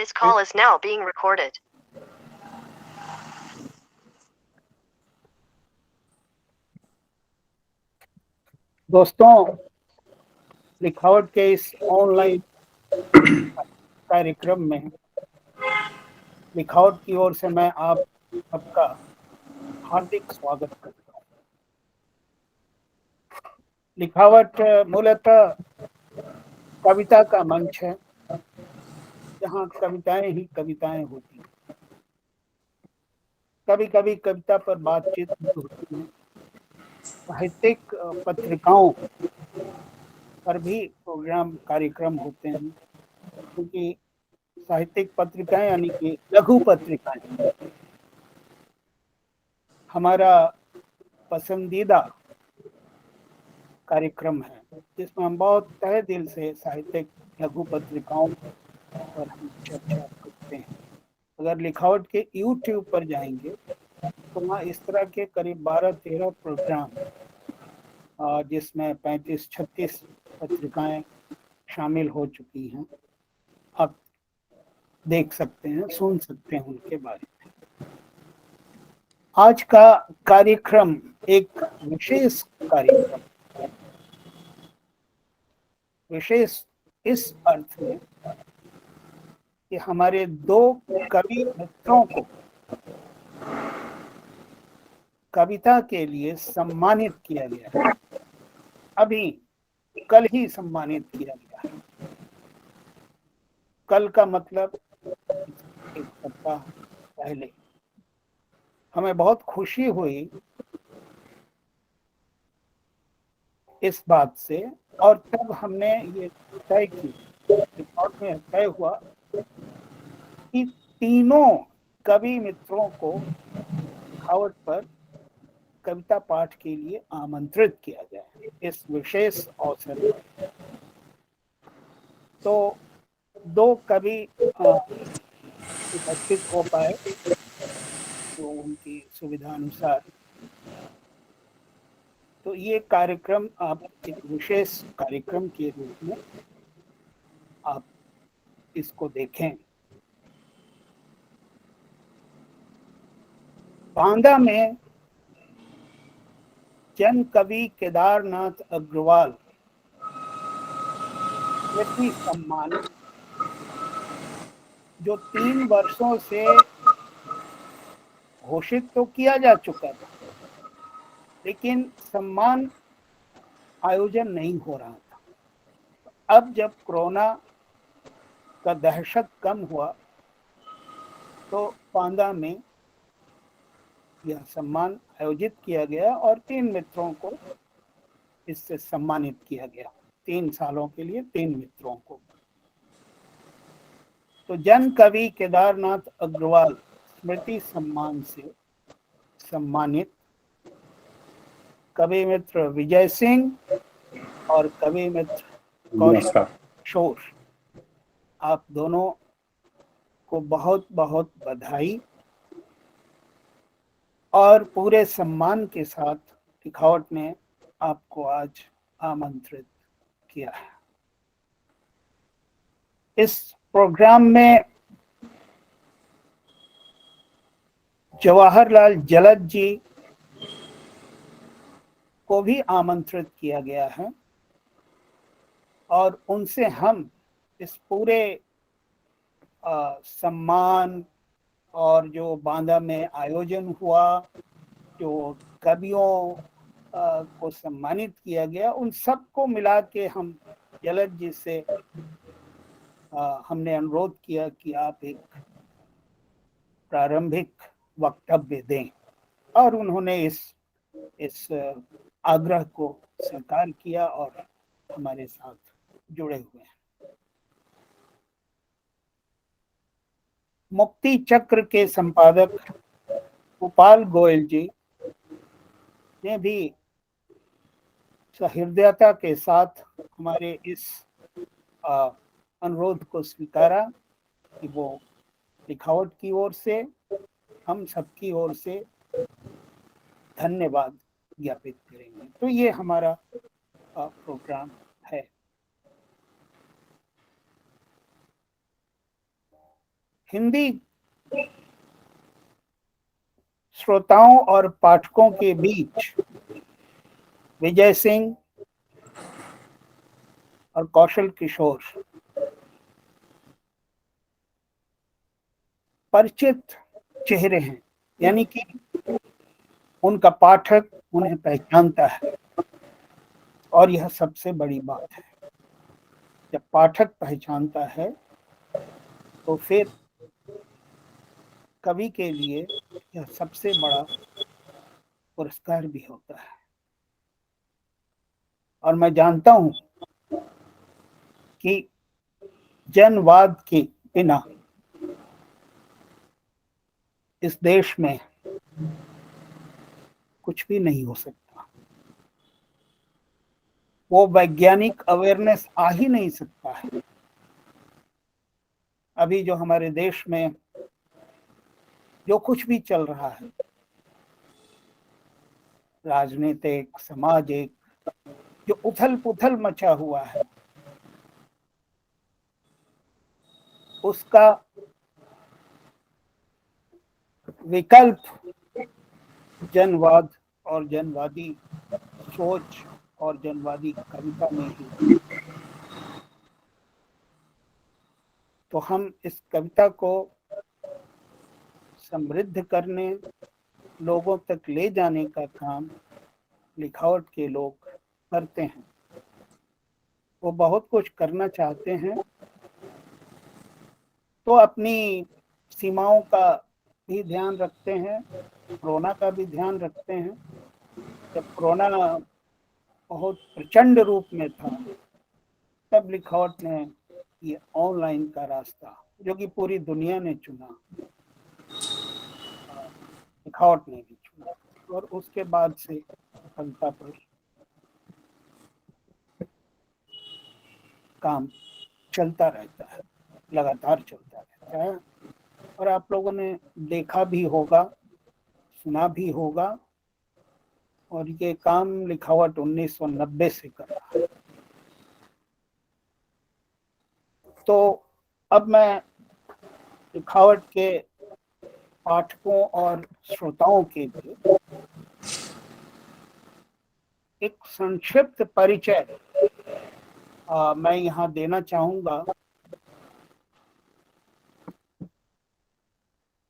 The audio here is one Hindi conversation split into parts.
This call is now being recorded. दोस्तों, लिखावट के इस ऑनलाइन कार्यक्रम में लिखावट की ओर से मैं आप सबका हार्दिक स्वागत करता हूँ। लिखावट मूलतः कविता का मंच है, जहाँ कविताएं ही कविताएं होती हैं। कभी कभी कविता पर बातचीत भी होती है। साहित्यिक पत्रिकाओं पर भी प्रोग्राम कार्यक्रम होते हैं, क्योंकि साहित्यिक पत्रिकाएं यानी कि लघु पत्रिकाएं हमारा पसंदीदा कार्यक्रम है, जिसमें हम बहुत तहे दिल से साहित्यिक लघु पत्रिकाओं पर हम चर्चा करते हैं। अगर लिखावट के YouTube पर जाएंगे तो वहाँ इस तरह के करीब 12-13 प्रोग्राम, जिसमें 35-36 पत्रिकाएं शामिल हो चुकी हैं, आप देख सकते हैं, सुन सकते हैं उनके बारे में। आज का कार्यक्रम एक विशेष कार्यक्रम है। विशेष इस अर्थ में कि हमारे दो कवि मित्रों को कविता के लिए सम्मानित किया गया है। अभी कल ही सम्मानित किया गया है। कल का मतलब एक सप्ताह पहले। हमें बहुत खुशी हुई इस बात से, और तब हमने ये तय की, रिकॉर्ड में तय हुआ कि तीनों कवि मित्रों को लिखावट पर कविता पाठ के लिए आमंत्रित किया जाए इस विशेष अवसर पर। तो दो कवि उपस्थित हो पाए, तो उनकी सुविधा अनुसार। तो ये कार्यक्रम आप एक विशेष कार्यक्रम के रूप में आप इसको देखें। बांदा में जन कवि केदारनाथ अग्रवाल स्मृति सम्मान, जो 3 वर्षों से घोषित तो किया जा चुका था, लेकिन सम्मान आयोजन नहीं हो रहा था। अब जब कोरोना का दहशत कम हुआ तो बांदा में यह सम्मान आयोजित किया गया और 3 मित्रों को इससे सम्मानित किया गया। 3 सालों के लिए 3 मित्रों को। तो जन कवि केदारनाथ अग्रवाल स्मृति सम्मान से सम्मानित कवि मित्र विजय सिंह और कवि मित्र कौशिक किशोर, आप दोनों को बहुत बहुत बधाई। और पूरे सम्मान के साथ लिखावट ने आपको आज आमंत्रित किया है। इस प्रोग्राम में जवाहरलाल जलद जी को भी आमंत्रित किया गया है, और उनसे हम इस पूरे सम्मान और जो बांदा में आयोजन हुआ, जो कवियों को सम्मानित किया गया, उन सबको मिला के हम जलद जी से हमने अनुरोध किया कि आप एक प्रारंभिक वक्तव्य दें, और उन्होंने इस आग्रह को स्वीकार किया और हमारे साथ जुड़े हुए हैं। मुक्ति चक्र के संपादक गोपाल गोयल जी ने भी सहृदयता के साथ हमारे इस अनुरोध को स्वीकारा कि वो लिखावट की ओर से, हम सबकी ओर से धन्यवाद ज्ञापित करेंगे। तो ये हमारा प्रोग्राम है। हिंदी श्रोताओं और पाठकों के बीच विजय सिंह और कौशल किशोर परिचित चेहरे हैं, यानी कि उनका पाठक उन्हें पहचानता है। और यह सबसे बड़ी बात है, जब पाठक पहचानता है तो फिर कवि के लिए यह सबसे बड़ा पुरस्कार भी होता है। और मैं जानता हूं कि जनवाद के बिना इस देश में कुछ भी नहीं हो सकता। वो वैज्ञानिक अवेयरनेस आ ही नहीं सकता है। अभी जो हमारे देश में जो कुछ भी चल रहा है, राजनीतिक सामाजिक जो उथल पुथल मचा हुआ है, उसका विकल्प जनवाद और जनवादी सोच और जनवादी कविता में ही। तो हम इस कविता को समृद्ध करने, लोगों तक ले जाने का काम लिखावट के लोग करते हैं। वो बहुत कुछ करना चाहते हैं, तो अपनी सीमाओं का भी ध्यान रखते हैं, कोरोना का भी ध्यान रखते हैं। जब कोरोना बहुत प्रचंड रूप में था, तब लिखावट ने ये ऑनलाइन का रास्ता, जो कि पूरी दुनिया ने चुना, लिखावट ने भी चुना। और उसके बाद से कविता पर काम चलता रहता है, लगातार चलता रहता है। और आप लोगों ने देखा भी होगा, सुना भी होगा, और ये काम लिखावट 1990 से कर रहा है। तो अब मैं लिखावट के पाठकों और श्रोताओं के लिए एक संक्षिप्त परिचय मैं यहाँ देना चाहूंगा,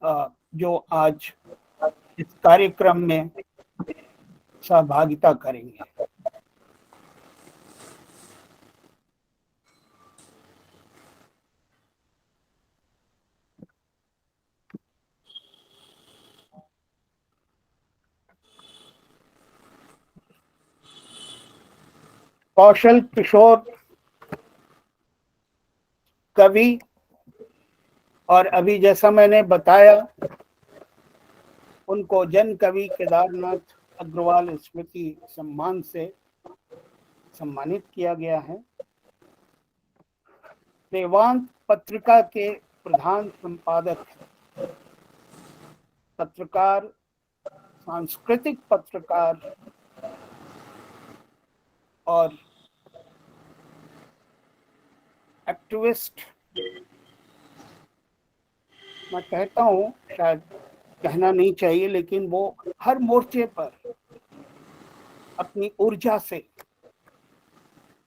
जो आज इस कार्यक्रम में सहभागिता करेंगे। कौशल किशोर कवि, और अभी जैसा मैंने बताया, उनको जन कवि केदारनाथ अग्रवाल स्मृति सम्मान से सम्मानित किया गया है। देवांत पत्रिका के प्रधान संपादक हैं, पत्रकार, सांस्कृतिक पत्रकार और एक्टिविस्ट। मैं कहता हूँ, शायद कहना नहीं चाहिए, लेकिन वो हर मोर्चे पर अपनी ऊर्जा से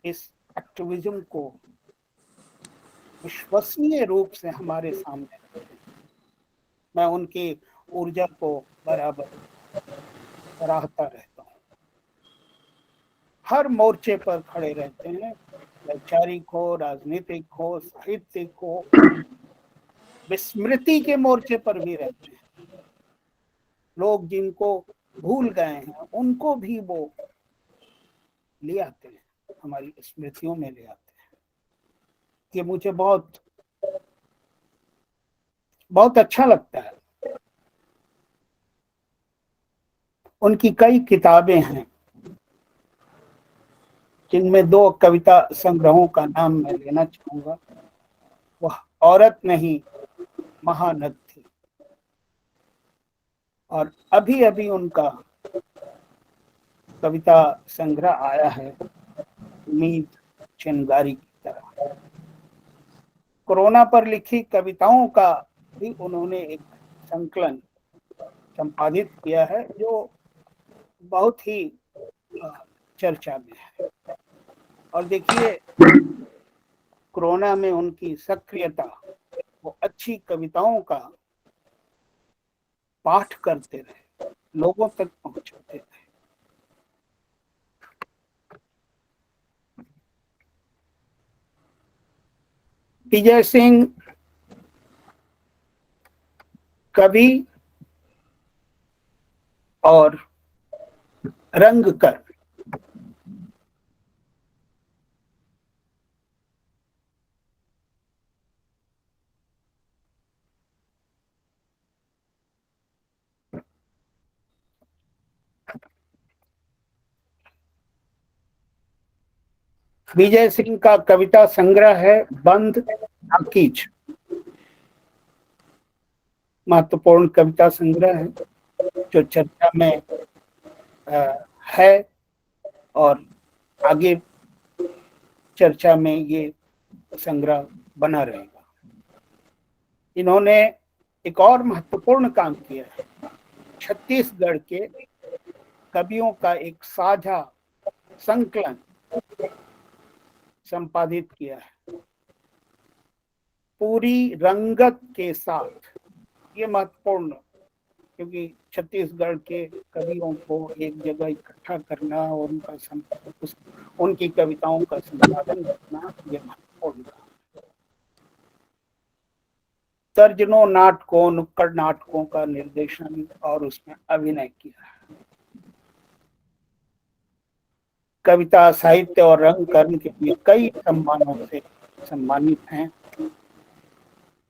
इस एक्टिविज्म को विश्वसनीय रूप से हमारे सामने रखते हैं। मैं उनकी ऊर्जा को बराबर सराहता रहता हूँ। हर मोर्चे पर खड़े रहते हैं, वैचारिक हो, राजनीतिक हो, साहित्यिक हो, विस्मृति के मोर्चे पर भी रहते हैं। लोग जिनको भूल गए हैं, उनको भी वो ले आते हैं, हमारी स्मृतियों में ले आते हैं। ये मुझे बहुत बहुत अच्छा लगता है। उनकी कई किताबें हैं, जिनमें दो कविता संग्रहों का नाम मैं लेना चाहूंगा। वह औरत नहीं महानद थी, और अभी अभी उनका कविता संग्रह आया है, उम्मीद चिंगारी की तरह। कोरोना पर लिखी कविताओं का भी उन्होंने एक संकलन संपादित किया है जो बहुत ही चर्चा में है। और देखिए, कोरोना में उनकी सक्रियता, वो अच्छी कविताओं का पाठ करते रहे, लोगों तक पहुंचाते रहे। विजय सिंह कवि और रंगकर विजय सिंह का कविता संग्रह है बंद नाकीज, महत्वपूर्ण कविता संग्रह है जो चर्चा में है और आगे चर्चा में ये संग्रह बना रहेगा। इन्होंने एक और महत्वपूर्ण काम किया है, छत्तीसगढ़ के कवियों का एक साझा संकलन संपादित किया है पूरी रंगत के साथ। ये महत्वपूर्ण, क्योंकि छत्तीसगढ़ के कवियों को एक जगह इकट्ठा करना और उनकी कविताओं का संपादन करना, ये महत्वपूर्ण था। दर्जनों नाटकों, नुक्कड़ नाटकों का निर्देशन और उसमें अभिनय किया है। कविता, साहित्य और रंगकर्म के लिए कई सम्मानों से सम्मानित हैं।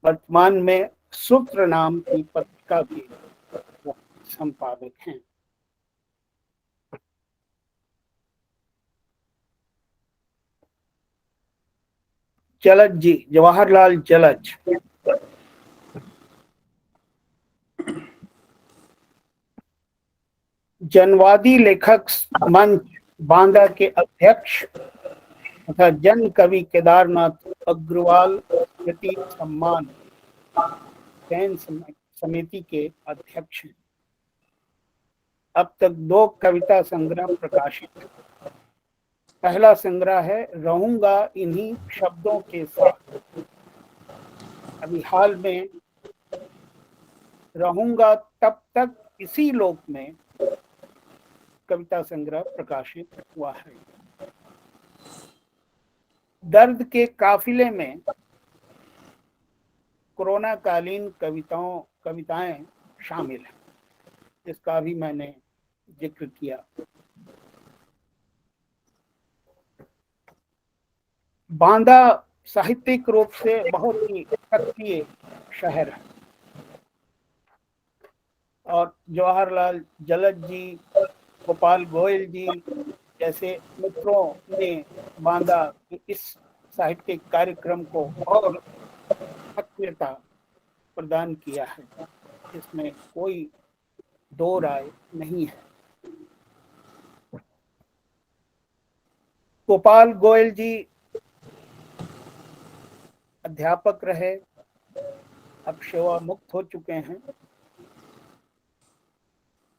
वर्तमान में सूत्र नाम की पत्रिका के संपादक हैं। जलज जी, जवाहरलाल जलज, जनवादी लेखक मंच बांदा के अध्यक्ष तथा जन कवि केदारनाथ अग्रवाल स्मृति सम्मान चयन समिति के अध्यक्ष हैं। अब तक 2 कविता संग्रह प्रकाशित हैं। पहला संग्रह है रहूंगा इन्हीं शब्दों के साथ। अभी हाल में रहूंगा तब तक इसी लोक में कविता संग्रह प्रकाशित हुआ है। दर्द के काफिले में कोरोना कालीन कविताएं शामिल हैं, जिसका भी मैंने जिक्र किया। बांदा साहित्यिक रूप से बहुत ही सक्रिय शहर है और जवाहरलाल जलज जी, गोपाल गोयल जी जैसे मित्रों ने बांदा के इस साहित्यिक कार्यक्रम को और सक्रियता प्रदान किया है, इसमें कोई दो राय नहीं है। गोपाल गोयल जी अध्यापक रहे, अब सेवा मुक्त हो चुके हैं।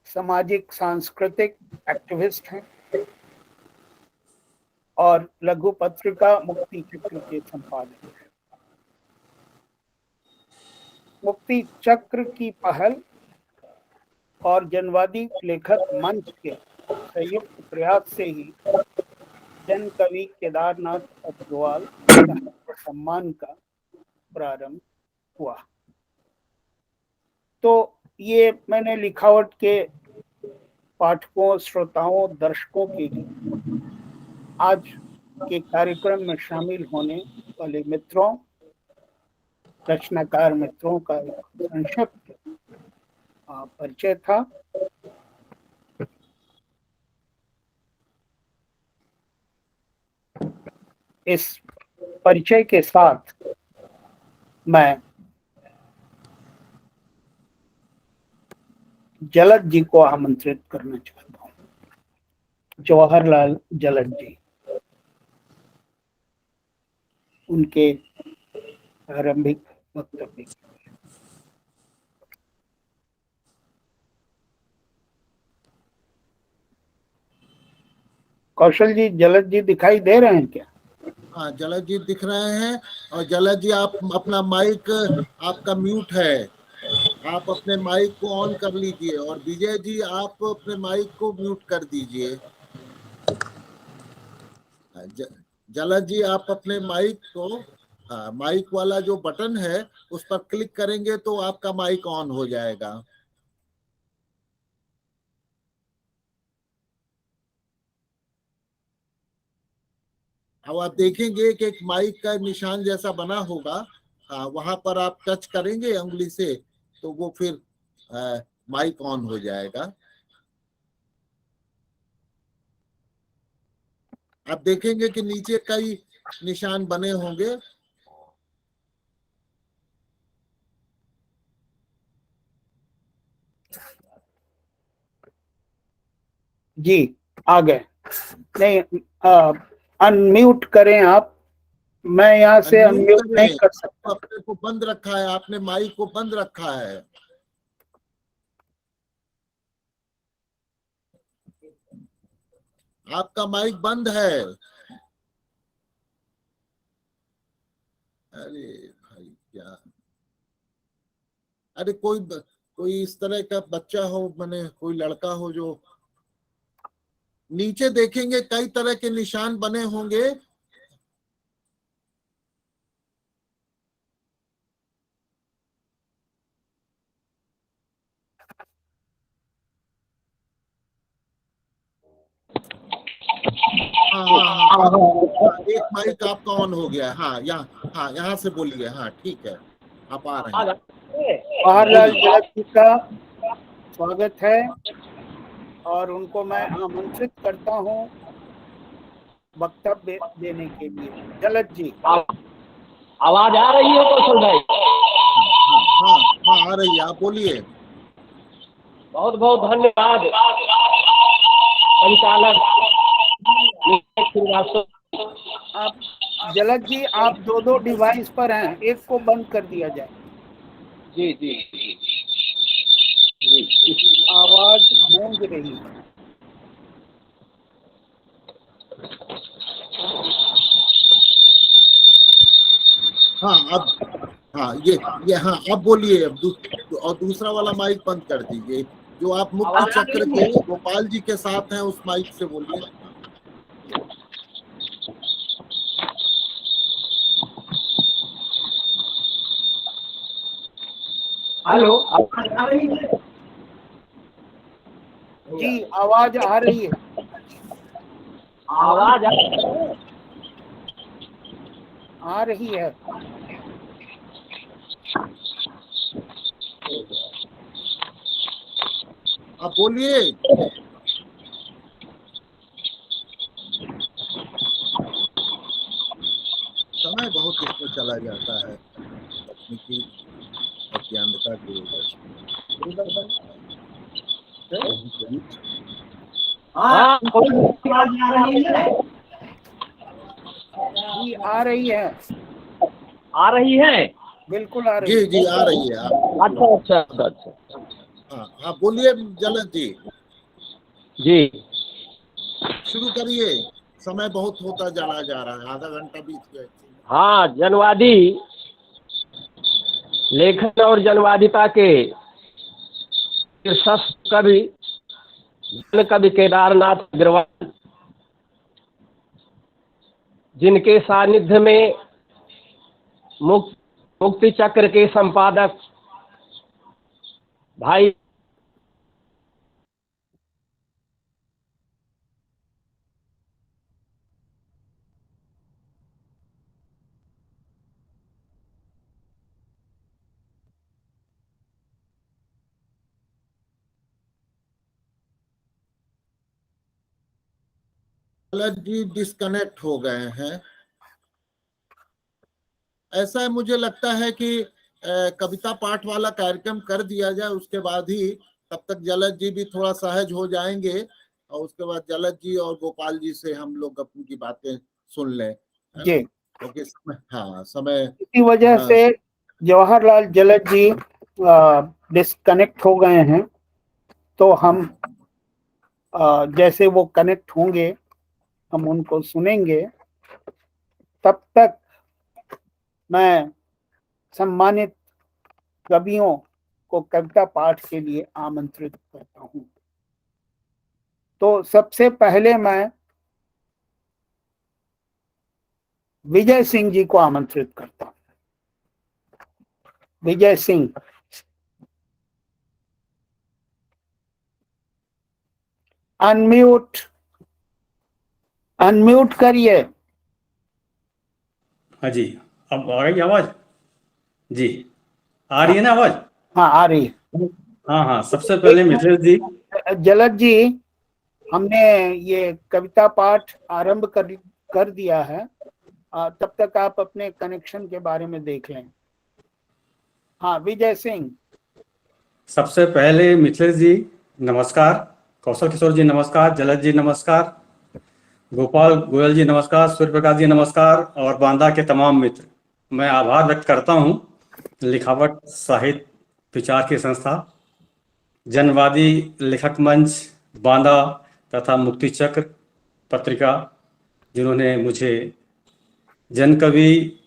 सामाजिक सांस्कृतिक एक्टिविस्ट हैं और लघु पत्रिका मुक्ति चक्र के संपादक हैं। मुक्ति चक्र की पहल और जनवादी लेखक मंच के संयुक्त प्रयास से ही जन कवि केदारनाथ अग्रवाल सम्मान का प्रारंभ हुआ। तो ये मैंने लिखावट के पाठकों, श्रोताओं, दर्शकों के लिए आज के कार्यक्रम में शामिल होने वाले मित्रों, रचनाकार मित्रों का एक संक्षिप्त परिचय था। इस परिचय के साथ मैं जलज जी को आमंत्रित करना चाहता हूँ। जवाहरलाल जलज जी, उनके आरंभिक वक्तव्य। कौशल जी, जलद जी दिखाई दे रहे हैं क्या? हाँ, जलद जी दिख रहे हैं। और जलद जी, आप अपना माइक, आपका म्यूट है, आप अपने माइक को ऑन कर लीजिए। और विजय जी, आप अपने माइक को म्यूट कर दीजिए। जलद जी, आप अपने माइक को, हाँ, माइक वाला जो बटन है उस पर क्लिक करेंगे तो आपका माइक ऑन हो जाएगा। अब आप देखेंगे कि एक माइक का निशान जैसा बना होगा, हाँ, वहां पर आप टच करेंगे उंगली से तो वो फिर माइक ऑन हो जाएगा। आप देखेंगे कि नीचे कई निशान बने होंगे। जी, आ गए। नहीं, अनम्यूट करें आप। मैं यहाँ से अनम्यूट अनम्यूट नहीं करें। कर सकता। अपने को बंद रखा है, आपने माइक को बंद रखा है। आपका माइक बंद है। अरे भाई, क्या, अरे कोई इस तरह का बच्चा हो, माने कोई लड़का हो जो, नीचे देखेंगे कई तरह के निशान बने होंगे। हाँ हाँ हाँ, एक माइक आपका ऑन हो गया। हाँ, यहाँ से बोलिए। हाँ, ठीक है, आप आ रहे हैं। जवाहरलाल जलद जी का स्वागत है और उनको मैं आमंत्रित करता हूँ वक्तव्य देने के लिए। जलद जी, आवाज आ रही है कौशल भाई? हाँ हाँ हाँ, आ रही है, आप बोलिए। बहुत बहुत धन्यवाद संचालक नीरज श्रीवास्तव। आप जलद जी, आप दो डिवाइस पर हैं, एक को बंद कर दिया जाए। जी जी जी। आवाज गूंज रही है। हाँ, अब, हाँ, ये हाँ, अब बोलिए। अब और दूसरा वाला माइक बंद कर दीजिए। जो आप मुक्ति चक्र के गोपाल जी के साथ हैं, उस माइक से बोलिए। हेलो, आवाज आ रही है? जी, आवाज आ रही है। आवाज आ रही है। आप बोलिए। समय बहुत इसमें चला जाता है तकनीकी अज्ञानता की वजह से। हाँ, आवाज आ रही है? जी, आ रही है। आ रही है? बिल्कुल आ रही जी है। जी, आ रही है। अच्छा अच्छा अच्छा। हाँ, आप बोलिए जलद जी, जी, शुरू करिए। समय बहुत होता चला जा रहा है, आधा घंटा बीत गया। हाँ, जनवादी लेखन और जनवादिता के शीर्षस्थ कवि जन कवि केदारनाथ अग्रवाल, जिनके सानिध्य में मुक्ति चक्र के संपादक भाई जलद जी डिस्कनेक्ट हो गए हैं। ऐसा मुझे लगता है कि कविता पाठ वाला कार्यक्रम कर दिया जाए, उसके बाद ही, तब तक जलद जी भी थोड़ा सहज हो जाएंगे और उसके बाद जलद जी और गोपाल जी से हम लोग अपनी की बातें सुन लें, है ना? जी, क्योंकि समय इसी वजह से जवाहरलाल जलद जी डिस्कनेक्ट हो गए हैं। तो हम जैसे वो कनेक्ट होंगे हम उनको सुनेंगे, तब तक मैं सम्मानित कवियों को कविता पाठ के लिए आमंत्रित करता हूं। तो सबसे पहले मैं विजय सिंह जी को आमंत्रित करता हूं। विजय सिंह, अनम्यूट अनम्यूट करिए। हाँ जी, अब आ रही आवाज? जी, आ रही है ना आवाज? हाँ, आ रही है। हाँ हाँ, सबसे पहले मिथिलेश जी। जलद जी, हमने ये कविता पाठ आरंभ कर दिया है। तब तक आप अपने कनेक्शन के बारे में देख लें। हाँ, विजय सिंह। सबसे पहले मिथिलेश जी नमस्कार, कौशल किशोर जी नमस्कार, जलद जी नमस्कार, गोपाल गोयल जी नमस्कार, सूर्य प्रकाश जी नमस्कार, और बांदा के तमाम मित्र, मैं आभार व्यक्त करता हूँ लिखावट साहित्य विचार की संस्था, जनवादी लेखक मंच बांदा तथा मुक्ति चक्र पत्रिका, जिन्होंने मुझे जन कवि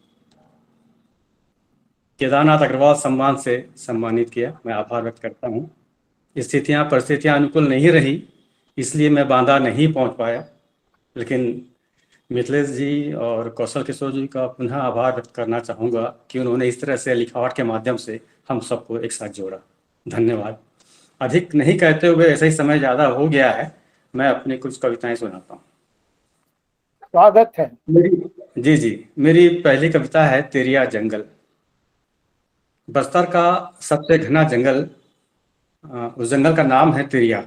केदारनाथ अग्रवाल सम्मान से सम्मानित किया। मैं आभार व्यक्त करता हूँ। परिस्थितियाँ अनुकूल नहीं रही, इसलिए मैं बांदा नहीं पहुँच पाया, लेकिन मिथिलेश जी और कौशल किशोर जी का पुनः आभार व्यक्त करना चाहूँगा कि उन्होंने इस तरह से लिखावट के माध्यम से हम सबको एक साथ जोड़ा। धन्यवाद। अधिक नहीं कहते हुए, ऐसा ही समय ज़्यादा हो गया है, मैं अपनी कुछ कविताएं सुनाता हूँ। स्वागत है। मेरी पहली कविता है तिरिया जंगल। बस्तर का सबसे घना जंगल, उस जंगल का नाम है तिरिया।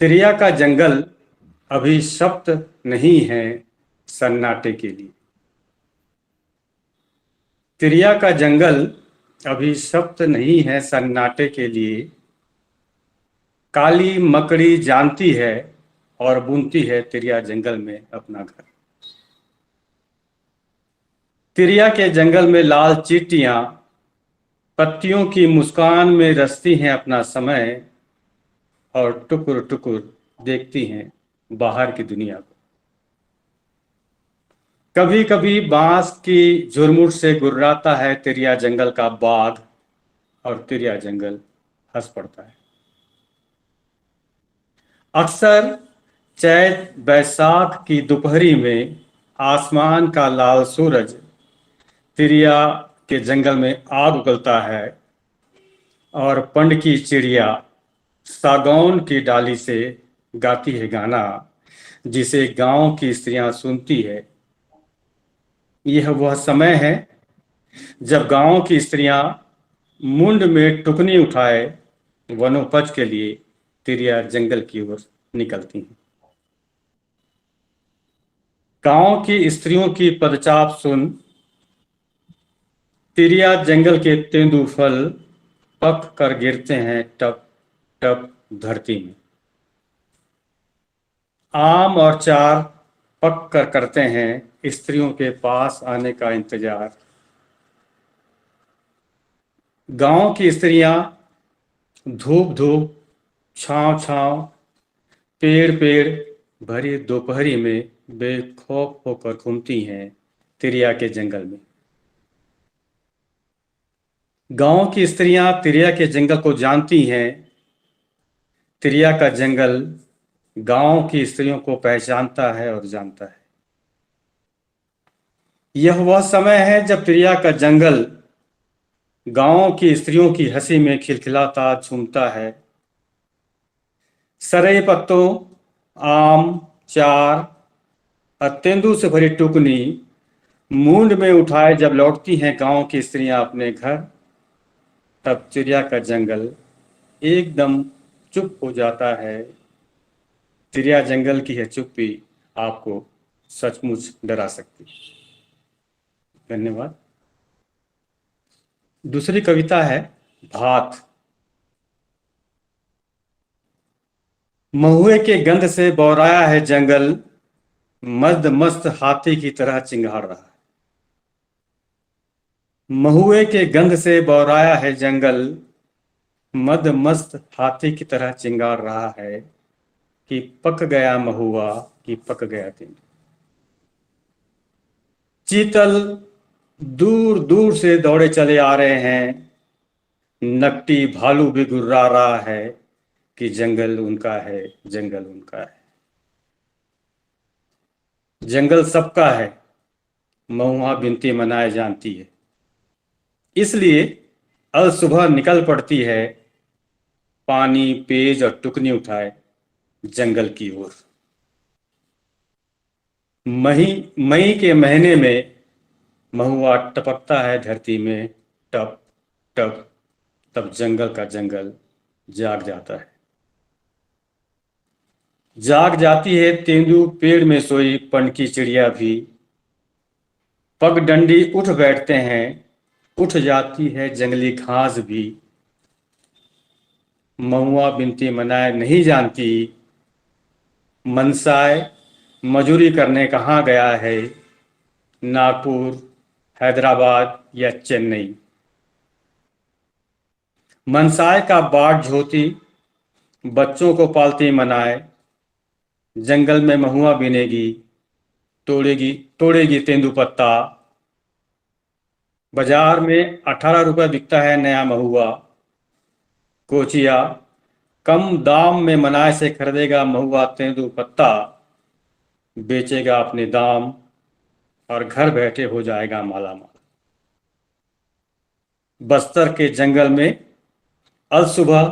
तिरिया का जंगल अभिशप्त नहीं है सन्नाटे के लिए। तिरिया का जंगल अभिशप्त नहीं है सन्नाटे के लिए। काली मकड़ी जानती है और बुनती है तिरिया जंगल में अपना घर। तिरिया के जंगल में लाल चींटियां पत्तियों की मुस्कान में रचती हैं अपना समय, और टुकुर टुकुर देखती हैं बाहर की दुनिया को। कभी कभी बांस की झुरमुट से गुर्राता है तिरिया जंगल का बाघ, और तिरिया जंगल हंस पड़ता है। अक्सर चैत बैसाख की दोपहरी में आसमान का लाल सूरज तिरिया के जंगल में आग उगलता है, और पंड की चिड़िया सागौन की डाली से गाती है गाना, जिसे गांव की स्त्रियां सुनती है। यह वह समय है जब गांव की स्त्रियां मुंड में टुकनी उठाए वनोपज के लिए तिरिया जंगल की ओर निकलती हैं। गांव की स्त्रियों की पदचाप सुन तिरिया जंगल के तेंदुफल पक कर गिरते हैं टप टप धरती में। आम और चार पक कर करते हैं स्त्रियों के पास आने का इंतजार। गांव की स्त्रियां धूप धूप छांव छांव पेड़ पेड़ भरी दोपहरी में बेखौफ होकर घूमती हैं तिरिया के जंगल में। गांव की स्त्रियां तिरिया के जंगल को जानती हैं। तिरिया का जंगल गांव की स्त्रियों को पहचानता है और जानता है। यह वह समय है जब तिरिया का जंगल गांव की स्त्रियों की हंसी में खिलखिलाता झूमता है। सरई पत्तों, आम, चार और तेंदू से भरी टुकनी मूंड में उठाए जब लौटती हैं गांव की स्त्रियां अपने घर, तब तिरिया का जंगल एकदम चुप हो जाता है। तिरिया जंगल की यह चुप्पी आपको सचमुच डरा सकती है। धन्यवाद। दूसरी कविता है भात। महुए के गंध से बौराया है जंगल, मद मस्त हाथी की तरह चिंगार रहा है। महुए के गंध से बौराया है जंगल, मद मस्त हाथी की तरह चिंगार रहा है। कि पक गया महुआ, कि पक गया तेंदू। चीतल दूर दूर से दौड़े चले आ रहे हैं, नकटी भालू भी गुर्रा रहा है कि जंगल उनका है, जंगल उनका है। जंगल सबका है, महुआ बिनती मनाए जानती है, इसलिए अल सुबह निकल पड़ती है, पानी पेज और टुकनी उठाए जंगल की ओर। मई के महीने में महुआ टपकता है धरती में, टप टप, तब जंगल का जंगल जाग जाता है। जाग जाती है तेंदू, पेड़ में सोई पनकी चिड़िया भी, पगडंडी उठ बैठते हैं, उठ जाती है जंगली घास भी। महुआ बिनती मनाए नहीं जानती, मनसाए मजूरी करने कहाँ गया है, नागपुर, हैदराबाद या चेन्नई। मनसाए का बाट झोती बच्चों को पालती मनाए, जंगल में महुआ बिनेगी, तोड़ेगी तेंदू पत्ता। बाजार में 18 रुपये बिकता है नया महुआ, कोचिया कम दाम में मनाए से खरीदेगा महुआ तेंदू पत्ता, बेचेगा अपने दाम और घर बैठे हो जाएगा मालामाल। बस्तर के जंगल में अल सुबह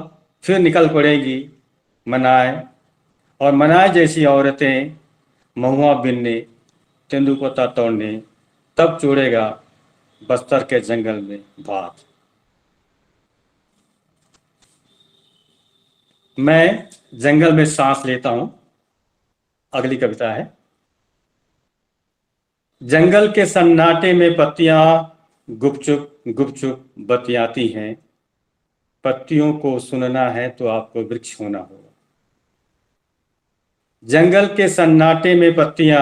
फिर निकल पड़ेगी मनाए, और मनाए जैसी औरतें महुआ बिनने, तेंदुपत्ता तोड़ने, तब चूड़ेगा बस्तर के जंगल में भात। मैं जंगल में सांस लेता हूं, अगली कविता है। जंगल के सन्नाटे में पत्तियां गुपचुप गुपचुप बतियाती हैं, पत्तियों को सुनना है तो आपको वृक्ष होना होगा। जंगल के सन्नाटे में पत्तियां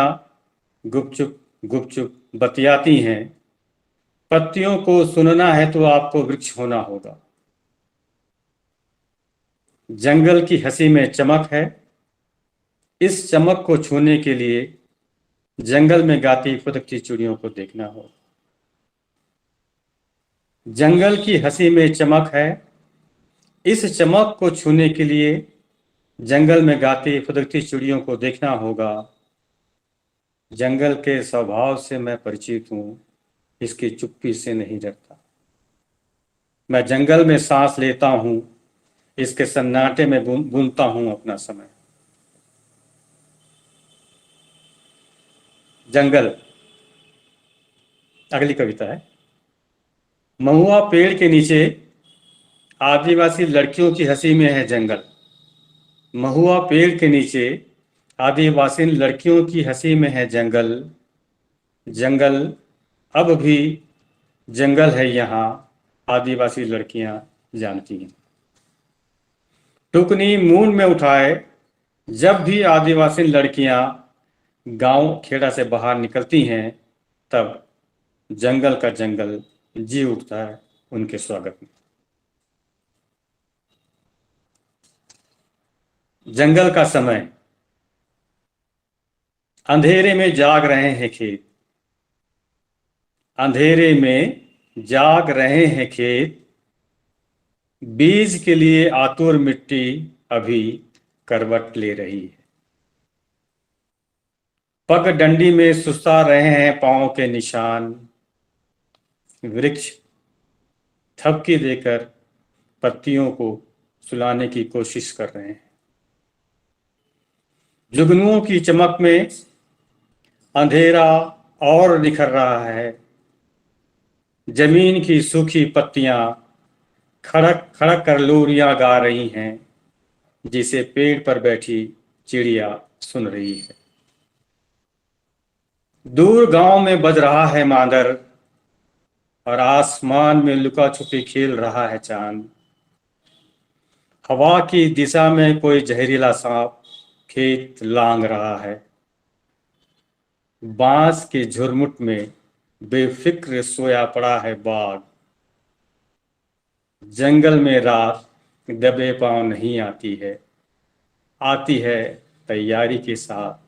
गुपचुप गुपचुप बतियाती हैं, पत्तियों को सुनना है तो आपको वृक्ष होना होगा। जंगल की हंसी में चमक है, इस चमक को छूने के लिए जंगल में गाती फुदकती चिड़ियों को देखना होगा। जंगल की हंसी में चमक है, इस चमक को छूने के लिए जंगल में गाती फुदकती चिड़ियों को देखना होगा। जंगल के स्वभाव से मैं परिचित हूं, इसकी चुप्पी से नहीं डरता। मैं जंगल में सांस लेता हूं, इसके सन्नाटे में बुनता हूं अपना समय। जंगल, अगली कविता है। महुआ पेड़ के नीचे आदिवासी लड़कियों की हंसी में है जंगल। महुआ पेड़ के नीचे आदिवासी लड़कियों की हंसी में है जंगल। जंगल अब भी जंगल है यहाँ, आदिवासी लड़कियां जानती हैं। टुकनी मून में उठाए जब भी आदिवासी लड़कियां गांव खेड़ा से बाहर निकलती हैं, तब जंगल का जंगल जी उठता है उनके स्वागत में। जंगल का समय, अंधेरे में जाग रहे हैं खेत, अंधेरे में जाग रहे हैं खेत, बीज के लिए आतुर मिट्टी अभी करवट ले रही है। पग डंडी में सुस्ता रहे हैं पांव के निशान, वृक्ष थपकी देकर पत्तियों को सुलाने की कोशिश कर रहे हैं। जुगनुओं की चमक में अंधेरा और निखर रहा है। जमीन की सूखी पत्तियां खड़क खड़क कर लोरियां गा रही हैं, जिसे पेड़ पर बैठी चिड़िया सुन रही है। दूर गांव में बज रहा है मांदर, और आसमान में लुका छुपी खेल रहा है चांद। हवा की दिशा में कोई जहरीला सांप खेत लांग रहा है। बांस के झुरमुट में बेफिक्र सोया पड़ा है बाघ। जंगल में रात दबे पांव नहीं आती है, आती है तैयारी के साथ।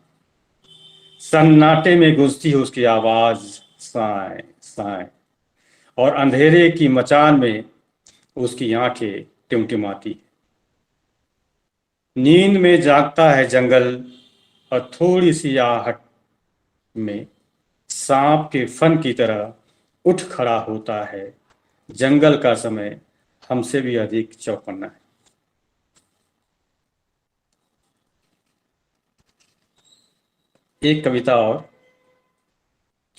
सन्नाटे में गूंजती है उसकी आवाज, साए साए, और अंधेरे की मचान में उसकी आंखें टिमटिमाती। नींद में जागता है जंगल, और थोड़ी सी आहट में सांप के फन की तरह उठ खड़ा होता है। जंगल का समय हमसे भी अधिक चौकन्ना है। एक कविता और।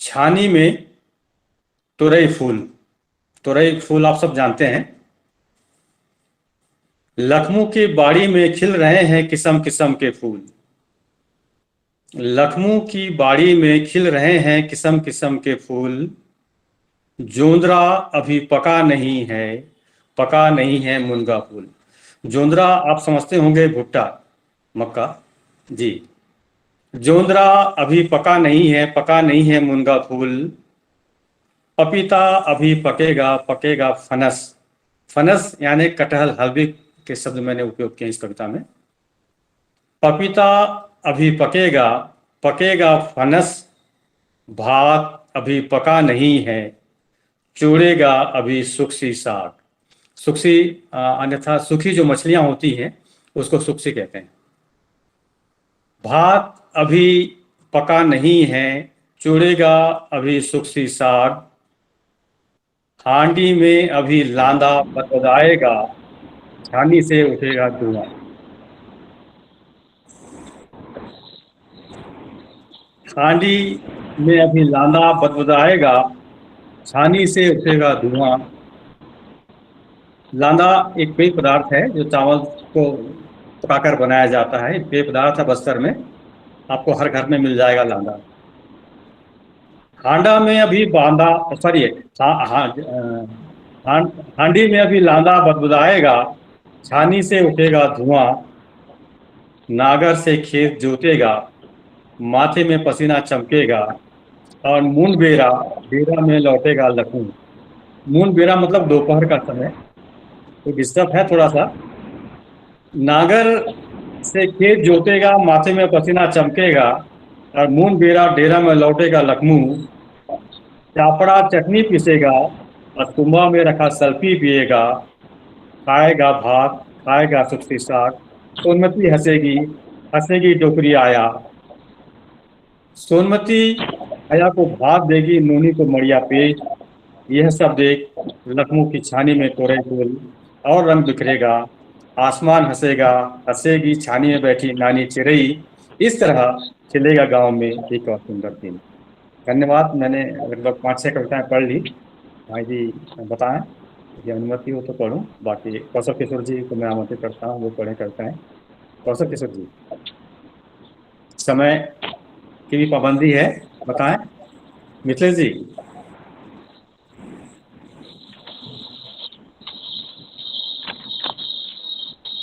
छानी में तुरई फूल। तुरई फूल आप सब जानते हैं। लखनऊ की बाड़ी में खिल रहे हैं किस्म किस्म के फूल। लखनऊ की बाड़ी में खिल रहे हैं किस्म किस्म के फूल। जोंदरा अभी पका नहीं है, पका नहीं है मुनगा फूल। जोंदरा आप समझते होंगे भुट्टा, मक्का जी। जोंदरा अभी पका नहीं है, पका नहीं है मुनगा फूल। पपीता अभी पकेगा, पकेगा फनस। फनस यानी कटहल, हलवे के शब्द मैंने उपयोग किए इस कविता में। पपीता अभी पकेगा, पकेगा फनस। भात अभी पका नहीं है, चूड़ेगा अभी सुखसी साग। सुखसी अन्यथा सूखी जो मछलियां होती हैं उसको सुखसी कहते हैं। भात अभी पका नहीं है, चूड़ेगा अभी सुखसी साग। हांडी में अभी लांदा बदबदाएगा, छानी से उठेगा धुआं। हांडी में अभी लांदा बदबदाएगा, छानी से उठेगा धुआं। लांदा एक पेय पदार्थ है जो चावल को पकाकर बनाया जाता है। पेय पदार्थ है बस्तर में, आपको हर घर में मिल जाएगा लांदा। हांडा में अभी बांदा, सॉरी, हांडी में अभी लांदा बदबदाएगा, छानी से उठेगा धुआं। नागर से खेत जोतेगा, माथे में पसीना चमकेगा, और मून बेरा, बेरा में लौटेगा लखनऊ। मून बेरा मतलब दोपहर का समय, तो डिस्टर्ब है थोड़ा सा। नागर से खेत जोतेगा, माथे में पसीना चमकेगा, और मून बेरा डेरा में लौटेगा लखनऊ। चापड़ा चटनी पीसेगा, और कुंभा में रखा सल्फी पिएगा। खाएगा भात, खाएगा सुखसी साग। सोनमती हंसेगी, हंसेगी डोकरी आया। सोनमती आया को भात देगी, नूनी को मड़िया पेश। यह सब देख लखनऊ की छानी में तोरई फूल और रंग बिखरेगा। आसमान हंसेगा, हंसेगी छानी में बैठी नानी चिरई। इस तरह खिलेगा गांव में एक और सुंदर दिन। धन्यवाद। मैंने लगभग 5-6 कविताएं पढ़ ली। भाई जी बताएं, यदि अनुमति हो तो पढ़ूं। बाकी कौशल किशोर जी को मैं आमंत्रित करता हूं, वो पढ़े कविताएं। कौशल किशोर जी, समय की भी पाबंदी है, बताएं। मिथिलेश जी।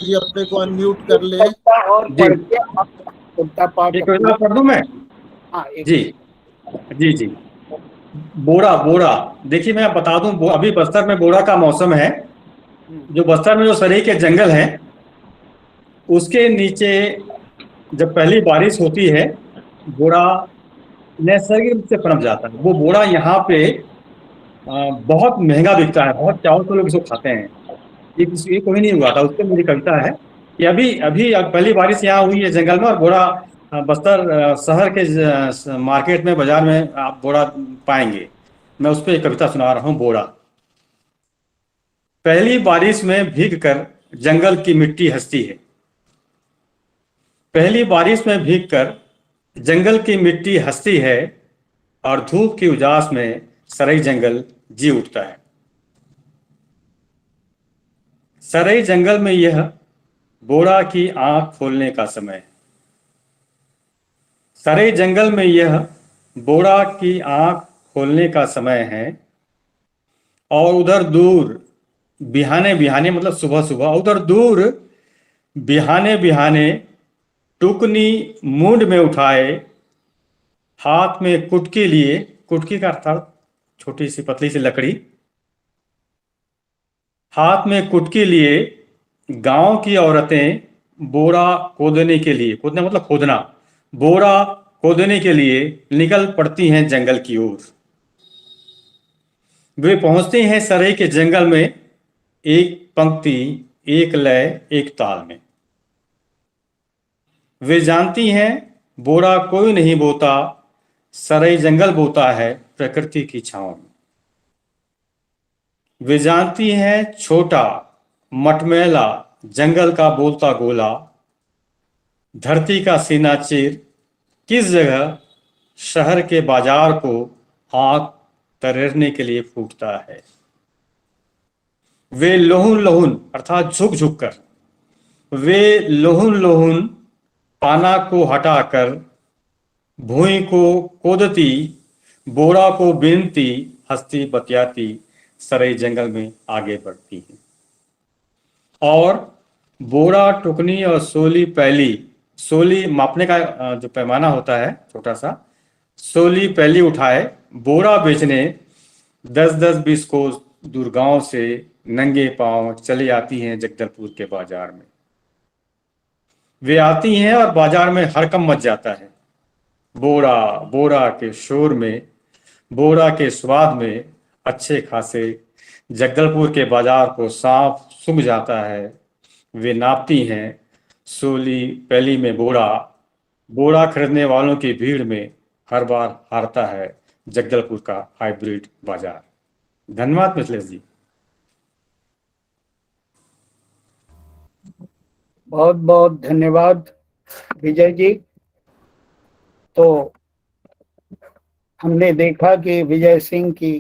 जी अपने को अनम्यूट कर ले। और जी। पढ़ के आप कविता पाठ एक कविता पढ़ दूं मैं? हाँ, एक जी जी जी। बोरा, बोरा। देखिए मैं बता दूं, अभी बस्तर में बोरा का मौसम है। जो बस्तर में जो सरेई के जंगल है उसके नीचे जब पहली बारिश होती है, बोरा नैसर्गिक रूप से पनप जाता है। वो बोरा यहाँ पे बहुत महंगा बिकता है, बहुत चावल से लोग इसको खाते हैं। ये कोई नहीं हुआ था, उससे मेरी कविता है कि अभी अभी पहली बारिश यहाँ हुई है जंगल में, और बोरा बस्तर शहर के मार्केट में, बाजार में आप बोरा पाएंगे। मैं उस पर एक कविता सुना रहा हूँ, बोरा। पहली बारिश में भीग कर जंगल की मिट्टी हंसती है। पहली बारिश में भीग कर जंगल की मिट्टी हंसती है, और धूप की उजास में सरई जंगल जी उठता है। सरई जंगल में यह बोरा की आंख खोलने का समय है। सरई जंगल में यह बोरा की आंख खोलने का समय है। और उधर दूर बिहाने बिहाने मतलब सुबह सुबह, उधर दूर बिहाने बिहाने टुकनी मूंड में उठाए, हाथ में कुटकी लिए। कुटकी का अर्थात छोटी सी पतली सी लकड़ी। हाथ में कुटकी लिए गांव की औरतें बोरा खोदने के लिए, खोदना मतलब खोदना, बोरा खोदने के लिए निकल पड़ती हैं जंगल की ओर। वे पहुंचते हैं सराय के जंगल में, एक पंक्ति, एक लय, एक ताल में। वे जानती हैं बोरा कोई नहीं बोता, सराय जंगल बोता है प्रकृति की छांव में। वे जानती हैं छोटा मटमैला जंगल का बोलता गोला, धरती का सीना चीर किस जगह शहर के बाजार को आंख तरेरने के लिए फूटता है। वे लोहुन लोहुन अर्थात झुक झुक कर, वे लोहुन लोहुन पाना को हटाकर भूमि को खोदती, बोरा को बीनती, हंसती बतियाती सराय जंगल में आगे बढ़ती हैं। और बोरा, टुकनी और सोली पैली, सोली मापने का जो पैमाना होता है छोटा सा, सोली पैली उठाए बोरा बेचने 10-10 कोस दूर गांव से नंगे पांव चली आती हैं जगदलपुर के बाजार में। वे आती हैं और बाजार में हड़कंप मच जाता है। बोरा बोरा के शोर में, बोरा के स्वाद में अच्छे खासे जगदलपुर के बाजार को साफ सूंघ जाता है। वे नापती हैं सोली पैली में बोरा, बोरा खरीदने वालों की भीड़ में हर बार हारता है जगदलपुर का हाइब्रिड बाजार। धन्यवाद मिथिलेश जी। बहुत बहुत धन्यवाद विजय जी। तो हमने देखा कि विजय सिंह की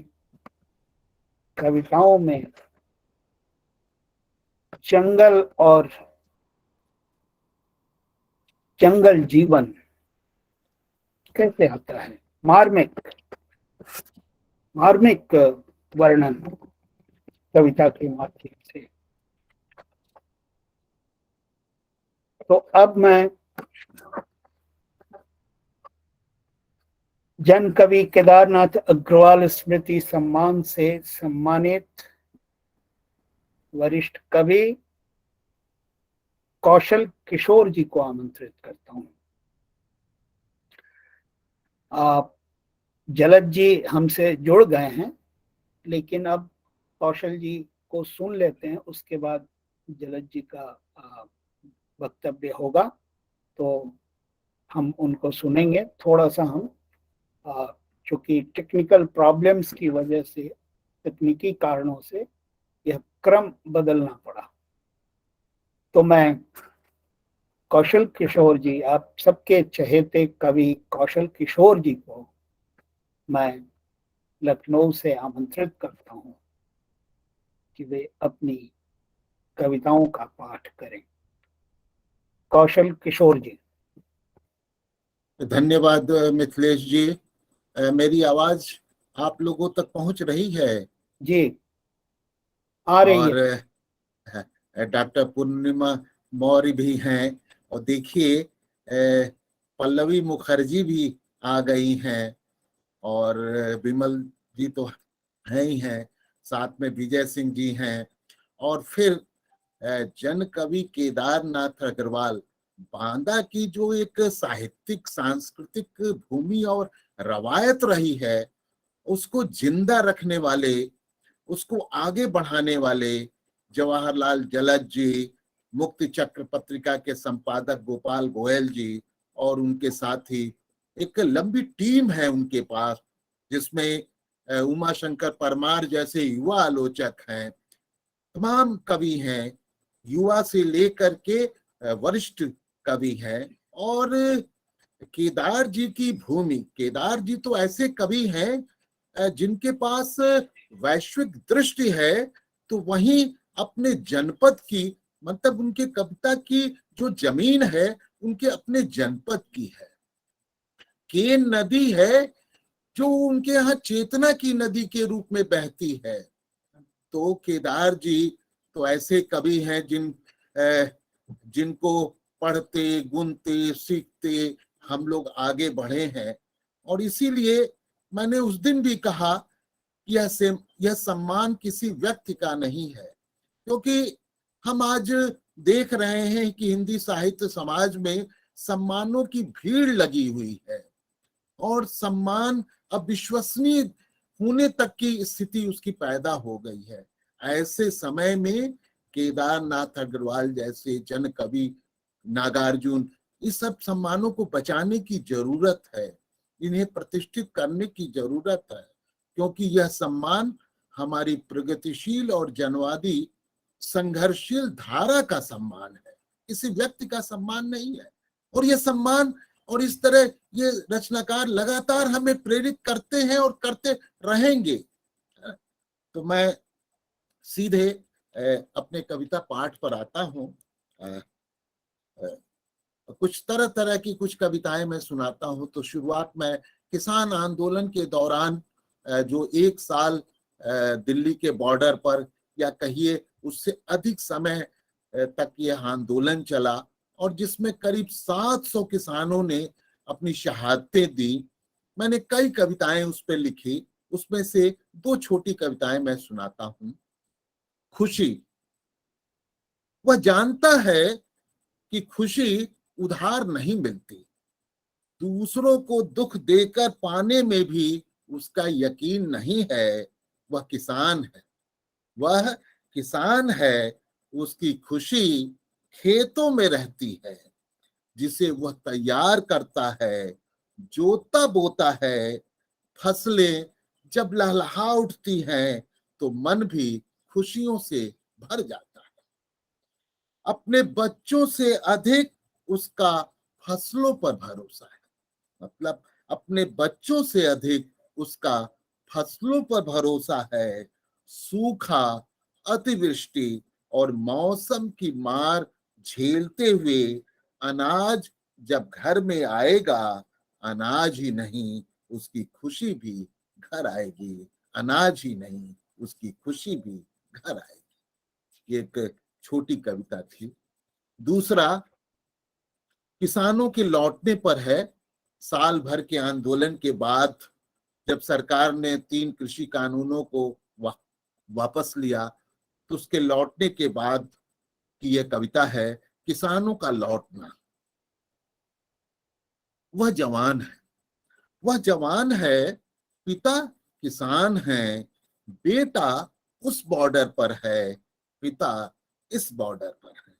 कविताओं में जंगल और जंगल जीवन कैसे आता है, मार्मिक वर्णन कविता के माध्यम से। तो अब मैं जन कवि केदारनाथ अग्रवाल स्मृति सम्मान से सम्मानित वरिष्ठ कवि कौशल किशोर जी को आमंत्रित करता हूं। आप जलद जी हमसे जुड़ गए हैं, लेकिन अब कौशल जी को सुन लेते हैं, उसके बाद जलद जी का वक्तव्य होगा, तो हम उनको सुनेंगे। थोड़ा सा हम चूंकि टेक्निकल प्रॉब्लम्स की वजह से, तकनीकी कारणों से यह क्रम बदलना पड़ा। तो मैं कौशल किशोर जी, आप सबके चहेते कवि कौशल किशोर जी को मैं लखनऊ से आमंत्रित करता हूं कि वे अपनी कविताओं का पाठ करें। कौशल किशोर जी। धन्यवाद मिथिलेश जी। मेरी आवाज आप लोगों तक पहुंच रही है? जी आ रही है। और डॉक्टर पूर्णिमा मौर्य भी हैं, और देखिए पल्लवी मुखर्जी भी आ गई हैं, और विमल जी तो हैं ही हैं, साथ में विजय सिंह जी हैं, और फिर जन कवि केदारनाथ अग्रवाल, बांदा की जो एक साहित्यिक सांस्कृतिक भूमि और रवायत रही है, उसको जिंदा रखने वाले, उसको आगे बढ़ाने वाले जवाहरलाल जलद जी, मुक्ति चक्र पत्रिका के संपादक गोपाल गोयल जी, और उनके साथी एक लंबी टीम है उनके पास, जिसमें उमा शंकर परमार जैसे युवा आलोचक हैं, तमाम कवि हैं, युवा से लेकर के वरिष्ठ कवि हैं। और केदार जी की भूमि, केदार जी तो ऐसे कवि हैं जिनके पास वैश्विक दृष्टि है, तो वहीं अपने जनपद की, मतलब उनके कविता की जो जमीन है उनके अपने जनपद की है। केन नदी है जो उनके यहाँ चेतना की नदी के रूप में बहती है। तो केदार जी तो ऐसे कवि हैं जिनको पढ़ते, गुनते, सीखते हम लोग आगे बढ़े हैं। और इसीलिए मैंने उस दिन भी कहा यह सम्मान किसी व्यक्ति का नहीं है, क्योंकि हम आज देख रहे हैं कि हिंदी साहित्य समाज में सम्मानों की भीड़ लगी हुई है और सम्मान अविश्वसनीय होने तक की स्थिति उसकी पैदा हो गई है। ऐसे समय में केदारनाथ अग्रवाल जैसे जन कवि, नागार्जुन, इस सब सम्मानों को बचाने की जरूरत है, इन्हें प्रतिष्ठित करने की जरूरत है, क्योंकि यह सम्मान हमारी प्रगतिशील और जनवादी संघर्षशील धारा का सम्मान है, किसी व्यक्ति का सम्मान नहीं है। और यह सम्मान और इस तरह ये रचनाकार लगातार हमें प्रेरित करते हैं और करते रहेंगे। तो मैं सीधे अपने कविता पाठ पर आता हूं। कुछ तरह तरह की कुछ कविताएं मैं सुनाता हूं। तो शुरुआत में किसान आंदोलन के दौरान जो 1 साल दिल्ली के बॉर्डर पर या कहिए उससे अधिक समय तक यह आंदोलन चला और जिसमें करीब 700 किसानों ने अपनी शहादतें दी। मैंने कई कविताएं उस पर लिखी, उसमें से 2 छोटी कविताएं मैं सुनाता हूं। खुशी। वह जानता है कि खुशी उधार नहीं मिलती, दूसरों को दुख देकर पाने में भी उसका यकीन नहीं है। वह किसान है, वह किसान है, उसकी खुशी खेतों में रहती है, जिसे वह तैयार करता है, जोता बोता है। फसलें जब लहलहा उठती हैं तो मन भी खुशियों से भर जाता है। अपने बच्चों से अधिक उसका फसलों पर भरोसा है, मतलब अपने बच्चों से अधिक उसका फसलों पर भरोसा है। सूखा, अतिवृष्टि और मौसम की मार झेलते हुए अनाज जब घर में आएगा, अनाज ही नहीं उसकी खुशी भी घर आएगी। अनाज ही नहीं उसकी खुशी भी घर आएगी। ये एक छोटी कविता थी। दूसरा किसानों के लौटने पर है। साल भर के आंदोलन के बाद जब सरकार ने 3 कृषि कानूनों को वापस लिया तो उसके लौटने के बाद की यह कविता है, किसानों का लौटना। वह जवान है, वह जवान है, पिता किसान है, बेटा उस बॉर्डर पर है, पिता इस बॉर्डर पर है।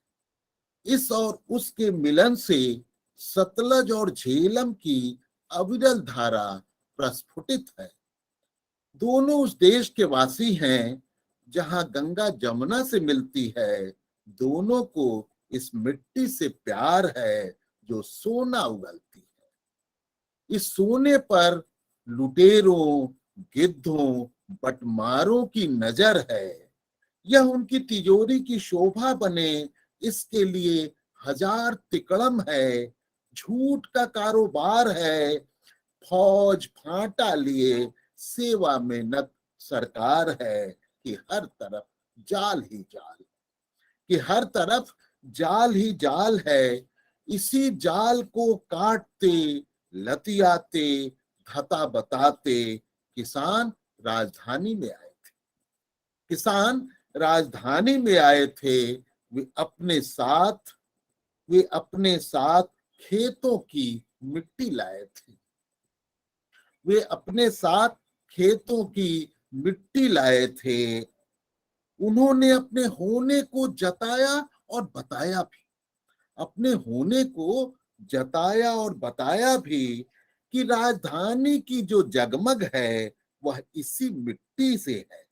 इस और उसके मिलन से सतलज और झेलम की अविरल धारा प्रस्फुटित है। दोनों उस देश के वासी हैं जहां गंगा जमुना से मिलती है। दोनों को इस मिट्टी से प्यार है जो सोना उगलती है। इस सोने पर लुटेरों, गिद्धों, बटमारों की नजर है। यह उनकी तिजोरी की शोभा बने, इसके लिए 1000 तिकड़म है। झूठ का कारोबार है, फौज फांटा लिए सेवा में नत सरकार है। कि हर तरफ जाल ही जाल, कि हर तरफ जाल ही जाल है। इसी जाल को काटते, लतियाते, धता बताते किसान राजधानी में आए थे। किसान राजधानी में आए थे। वे अपने साथ खेतों की मिट्टी लाए थे। वे अपने साथ खेतों की मिट्टी लाए थे। उन्होंने अपने होने को जताया और बताया भी, अपने होने को जताया और बताया भी कि राजधानी की जो जगमग है वह इसी मिट्टी से है,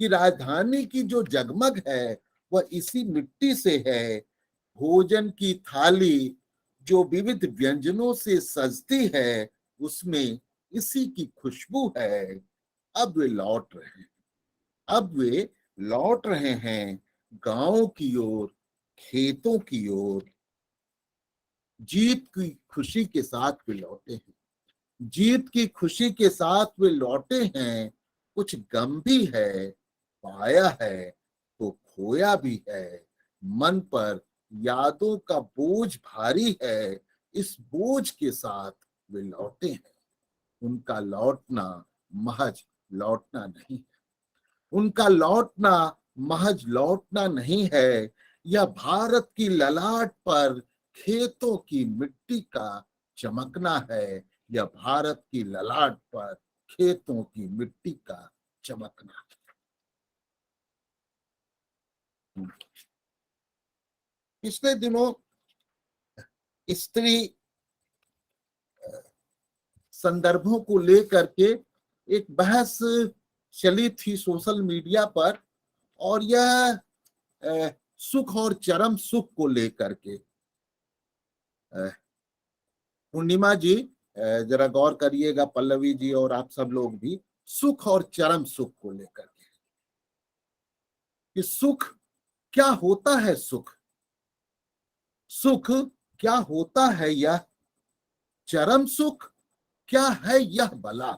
कि राजधानी की जो जगमग है वह इसी मिट्टी से है। भोजन की थाली जो विविध व्यंजनों से सजती है उसमें इसी की खुशबू है। अब वे लौट रहे हैं, अब वे लौट रहे हैं गांव की ओर, खेतों की ओर। जीत की खुशी के साथ वे लौटे हैं, जीत की खुशी के साथ वे लौटे हैं। कुछ गम भी है, पाया है तो खोया भी है। मन पर यादों का बोझ भारी है, इस बोझ के साथ वे लौटे हैं। उनका लौटना महज लौटना नहीं है, उनका लौटना महज लौटना नहीं है, यह भारत की ललाट पर खेतों की मिट्टी का चमकना है, यह भारत की ललाट पर खेतों की मिट्टी का चमकना है। पिछले दिनों स्त्री संदर्भों को लेकर के एक बहस चली थी सोशल मीडिया पर, और यह सुख और चरम सुख को लेकर के। पूर्णिमा जी जरा गौर करिएगा, पल्लवी जी और आप सब लोग भी, सुख और चरम सुख को लेकर के कि सुख क्या होता है, सुख सुख क्या होता है, यह चरम सुख क्या है यह भला।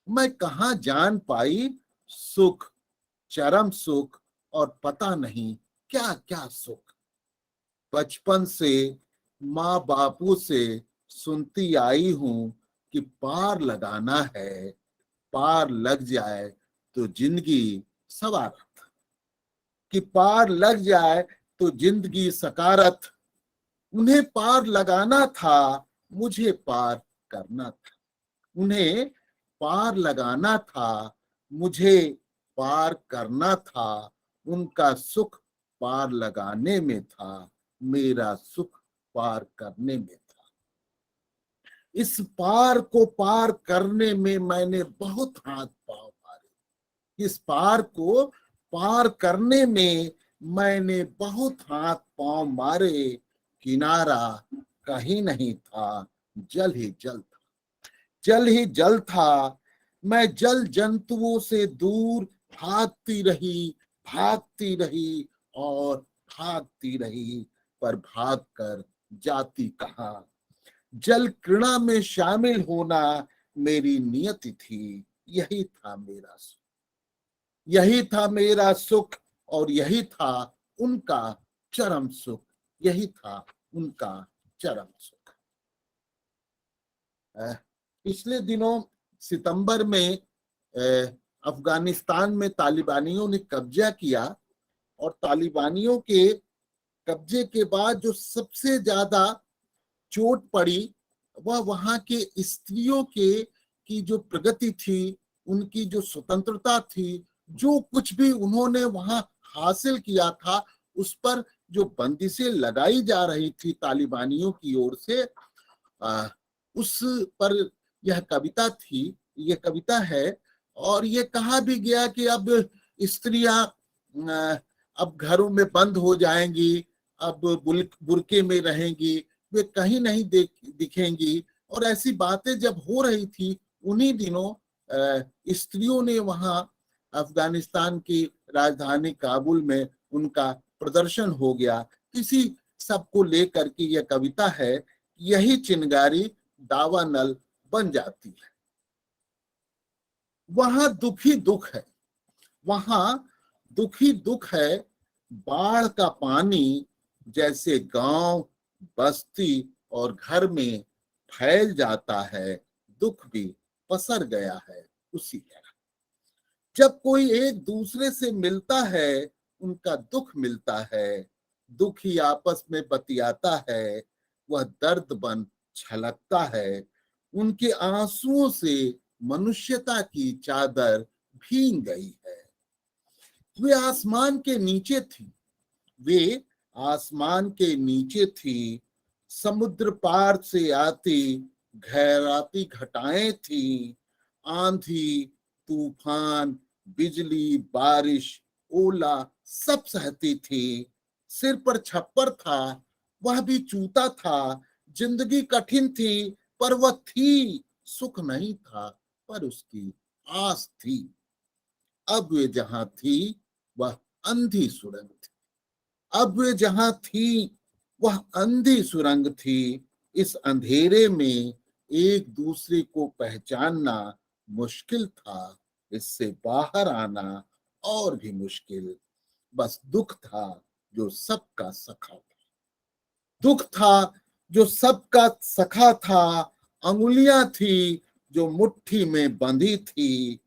मैं कहां जान पाई सुख, चरम सुख और पता नहीं क्या क्या सुख। बचपन से माँ बापू से सुनती आई हूं कि पार लगाना है, पार लग जाए तो जिंदगी सवारत, कि पार लग जाए तो जिंदगी सकारत। उन्हें पार लगाना था, मुझे पार करना था। उन्हें पार लगाना था, मुझे पार करना था। उनका सुख पार लगाने में था, मेरा सुख पार करने में था। इस पार को पार करने में मैंने बहुत हाथ पांव मारे। इस पार को पार करने में मैंने बहुत हाथ पांव मारे। किनारा कहीं नहीं था, जल ही जल था, जल ही जल था। मैं जल जंतुओं से दूर भागती रही और भागती रही, पर भागकर जाती कहाँ। जल क्रीड़ा में शामिल होना मेरी नियति थी, यही था मेरा सुख, यही था मेरा सुख, और यही था उनका चरम सुख, यही था उनका चरम सुख। पिछले दिनों सितंबर में अफगानिस्तान में तालिबानियों ने कब्जा किया, और तालिबानियों के कब्जे के बाद जो सबसे ज्यादा चोट पड़ी वह वहां के स्त्रियों के की जो प्रगति थी, उनकी जो स्वतंत्रता थी, जो कुछ भी उन्होंने वहां हासिल किया था, उस पर जो बंदिशें लगाई जा रही थी तालिबानियों की ओर से, उस पर यह कविता थी, ये कविता है। और ये कहा भी गया कि अब स्त्रियां अब घरों में बंद हो जाएंगी, अब बुर्के में रहेंगी, वे कहीं नहीं दिखेंगी। और ऐसी बातें जब हो रही थी, उन्हीं दिनों स्त्रियों ने वहां अफगानिस्तान की राजधानी काबुल में उनका प्रदर्शन हो गया। इसी सब को लेकर के यह कविता है, यही चिंगारी दावानल बन जाती है। वहां दुखी दुख है, वहां दुखी दुख है। बाढ़ का पानी जैसे गांव, बस्ती और घर में फैल जाता है, दुख भी पसर गया है उसी तरह। जब कोई एक दूसरे से मिलता है, उनका दुख मिलता है, दुख ही आपस में बतियाता है, वह दर्द बन छलकता है। उनके आंसुओं से मनुष्यता की चादर भीग गई है। वे आसमान के नीचे थी, वे आसमान के नीचे थी। समुद्र पार से आती गहराती घटाएं थी। आंधी, तूफान, बिजली, बारिश, ओला सब सहती थी। सिर पर छप्पर था, वह भी चूता था। जिंदगी कठिन थी, पर वह थी। सुख नहीं था, पर उसकी आस थी। अब वे जहां थी, वह अंधी सुरंग थी। अब वे जहां थी, वह अंधी सुरंग थी। इस अंधेरे में एक दूसरे को पहचानना मुश्किल था, इससे बाहर आना और भी मुश्किल। बस दुख था जो सबका सखा था, दुख था जो सबका सखा था। अंगुलियां थी जो मुट्ठी में बंधी थी।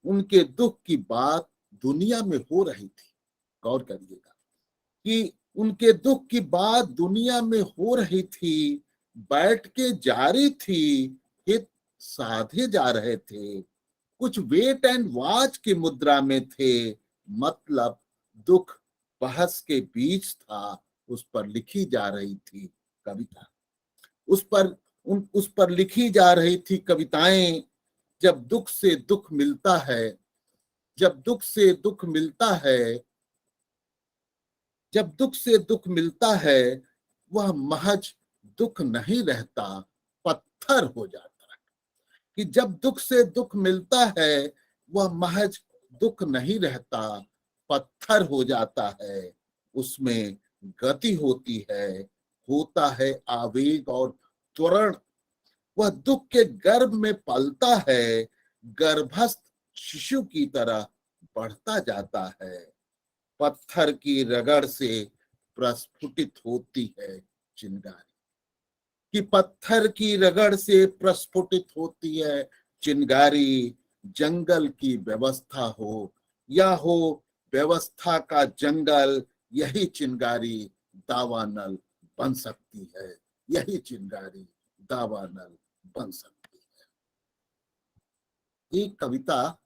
उनके दुख की बात दुनिया में हो रही थी। गौर करिएगा, कि उनके दुख की बात दुनिया में हो रही थी, बैठ के जारी थी, हित साधे जा रहे थे, कुछ वेट एंड वॉच की मुद्रा में थे, मतलब दुख बहस के बीच था, उस पर लिखी जा रही थी कविता, उस पर लिखी जा रही थी कविताएं। जब दुख से दुख मिलता है, जब दुख से दुख मिलता है, जब दुख से दुख मिलता है, वह महज दुख नहीं रहता, पत्थर हो जाता है। कि जब दुख से दुख मिलता है, वह महज दुख नहीं रहता, पत्थर हो जाता है। उसमें गति होती है, होता है आवेग और त्वरण। वह दुख के गर्भ में पलता है, गर्भस्थ शिशु की तरह बढ़ता जाता है। पत्थर की रगड़ से प्रस्फुटित होती है चिंगारी, कि पत्थर की रगड़ से प्रस्फुटित होती है चिंगारी। जंगल की व्यवस्था हो या हो व्यवस्था का जंगल, यही चिंगारी दावानल बन सकती है, यही चिंगारी दावानल बन सकती है। एक कविता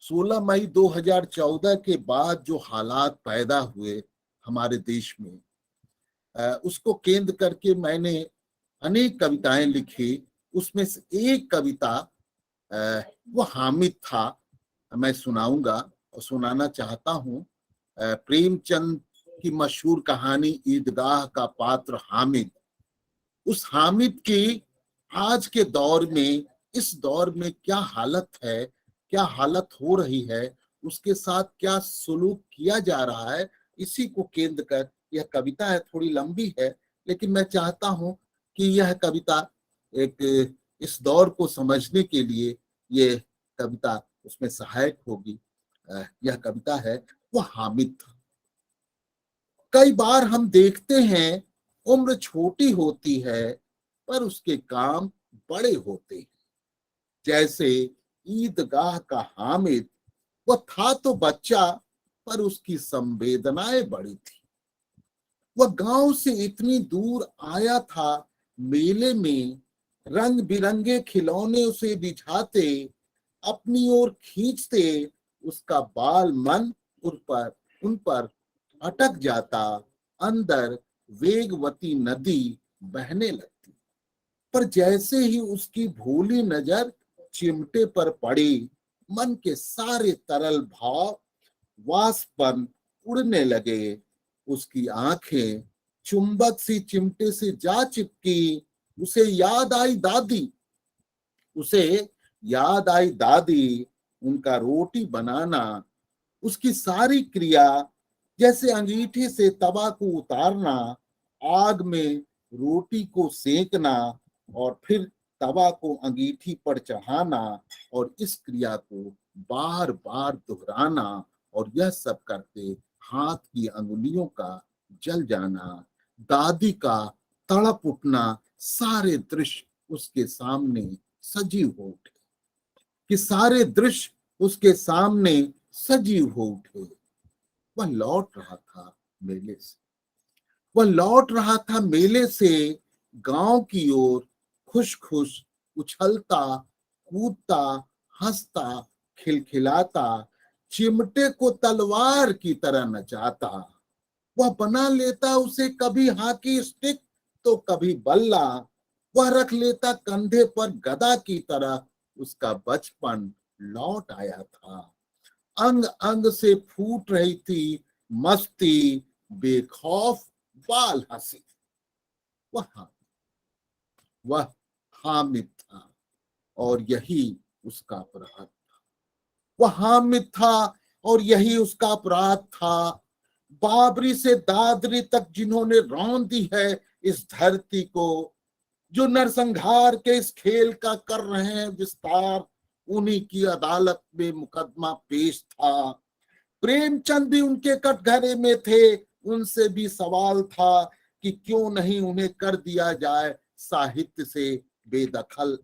16 मई 2014 के बाद जो हालात पैदा हुए हमारे देश में, उसको केंद्र करके मैंने अनेक कविताएं लिखी। उसमें से एक कविता वो हामिद था, मैं सुनाऊंगा और सुनाना चाहता हूँ। प्रेमचंद की मशहूर कहानी ईदगाह का पात्र हामिद। उस हामिद की आज के दौर में, इस दौर में क्या हालत है, क्या हालत हो रही है, उसके साथ क्या सलूक किया जा रहा है, इसी को केंद्र कर यह कविता है। थोड़ी लंबी है, लेकिन मैं चाहता हूं कि यह कविता एक इस दौर को समझने के लिए ये कविता उसमें सहायक होगी। यह कविता है वो हामिद था। कई बार हम देखते हैं उम्र छोटी होती है पर उसके काम बड़े होते हैं। जैसे ईदगाह का हामिद, वह था तो बच्चा पर उसकी संवेदनाएं बड़ी थी। वह गांव से इतनी दूर आया था, मेले में रंग बिरंगे खिलौने उसे दिखाते, अपनी ओर खींचते, उसका बाल मन उन पर अटक जाता। अंदर वेगवती नदी बहने लगती, पर जैसे ही उसकी भोली नजर चिमटे पर पड़ी, मन के सारे तरल भाव वाष्पन उड़ने लगे। उसकी आंखें चुंबक सी चिमटे से जा चिपकी। उसे याद आई दादी, उसे याद आई दादी, उनका रोटी बनाना, उसकी सारी क्रिया, जैसे अंगीठी से तवा को उतारना, आग में रोटी को सेकना और फिर तवा को अंगीठी पर चढ़ाना, और इस क्रिया को बार बार दोहराना, और यह सब करते हाथ की अंगुलियों का जल जाना, दादी का तड़प उठना, सारे दृश्य उसके सामने सजीव हो उठे, कि सारे दृश्य उसके सामने सजीव हो उठे। वह लौट रहा था मेले से, वह लौट रहा था मेले से गांव की ओर, खुश खुश उछलता कूदता हंसता खिलखिलाता, चिमटे को तलवार की तरह नचाता। वह बना लेता उसे कभी हॉकी स्टिक तो कभी बल्ला, वह रख लेता कंधे पर गदा की तरह। उसका बचपन लौट आया था, अंग अंग से फूट रही थी मस्ती, बेखौफ बाल हंसी। वह हामिद था और यही उसका अपराध था। वह हामिद था और यही उसका अपराध था। बाबरी से दादरी तक जिन्होंने रौंद दी है इस धरती को, जो नरसंहार के इस खेल का कर रहे हैं विस्तार, उन्हीं की अदालत में मुकदमा पेश था। प्रेमचंद भी उनके कटघरे में थे, उनसे भी सवाल था कि क्यों नहीं उन्हें कर दिया जाए साहित्य से बेदखल।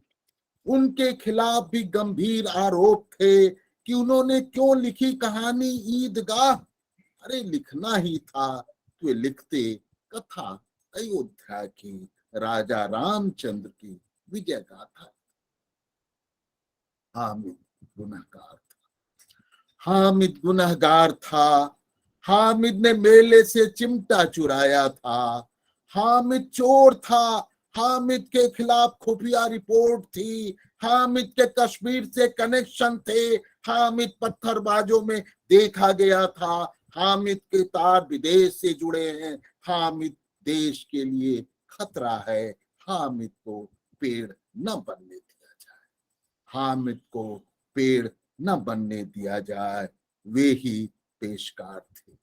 उनके खिलाफ भी गंभीर आरोप थे कि उन्होंने क्यों लिखी कहानी ईदगाह अरे लिखना ही था तो ये लिखते कथा अयोध्या की राजा रामचंद्र की विजय गाथा। हामिद गुनहगार था, हामिद गुनहगार था। हामिद ने मेले से चिमटा चुराया था। हामिद चोर था। हामिद के खिलाफ खुफिया रिपोर्ट थी। हामिद के कश्मीर से कनेक्शन थे। हामिद पत्थरबाजों में देखा गया था। हामिद के तार विदेश से जुड़े हैं। हामिद देश के लिए खतरा है। हामिद को पेड़ न बनने दिया जाए। हामिद को पेड़ न बनने दिया जाए। वे ही पेशकार थे।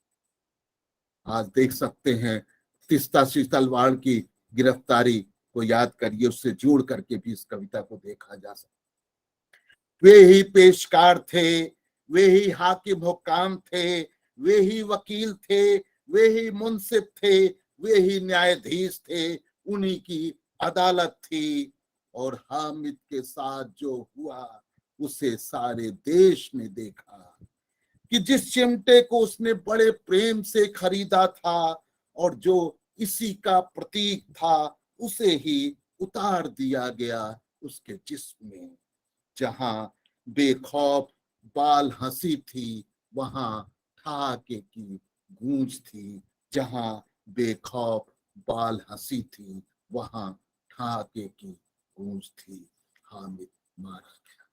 आज देख सकते हैं तीस्ता सीतलवाड़ की गिरफ्तारी को याद करिए, उससे जोड़ करके भी इस कविता को देखा जा सकता। वे ही पेशकार थे, वे ही हाकिम हुक्काम थे, वे ही वकील थे, वे ही मुंसिफ थे, वे ही न्यायाधीश थे। उन्हीं की अदालत थी। और हामिद के साथ जो हुआ उसे सारे देश ने देखा कि जिस चिमटे को उसने बड़े प्रेम से खरीदा था और जो इसी का प्रतीक था, उसे ही उतार दिया गया उसके जिस्म में। जहां बेखौफ बाल हंसी थी, वहां ठहाके की गूंज थी। जहां बेखौफ बाल हंसी थी, वहां ठहाके की गूंज थी। हामिद मारा गया।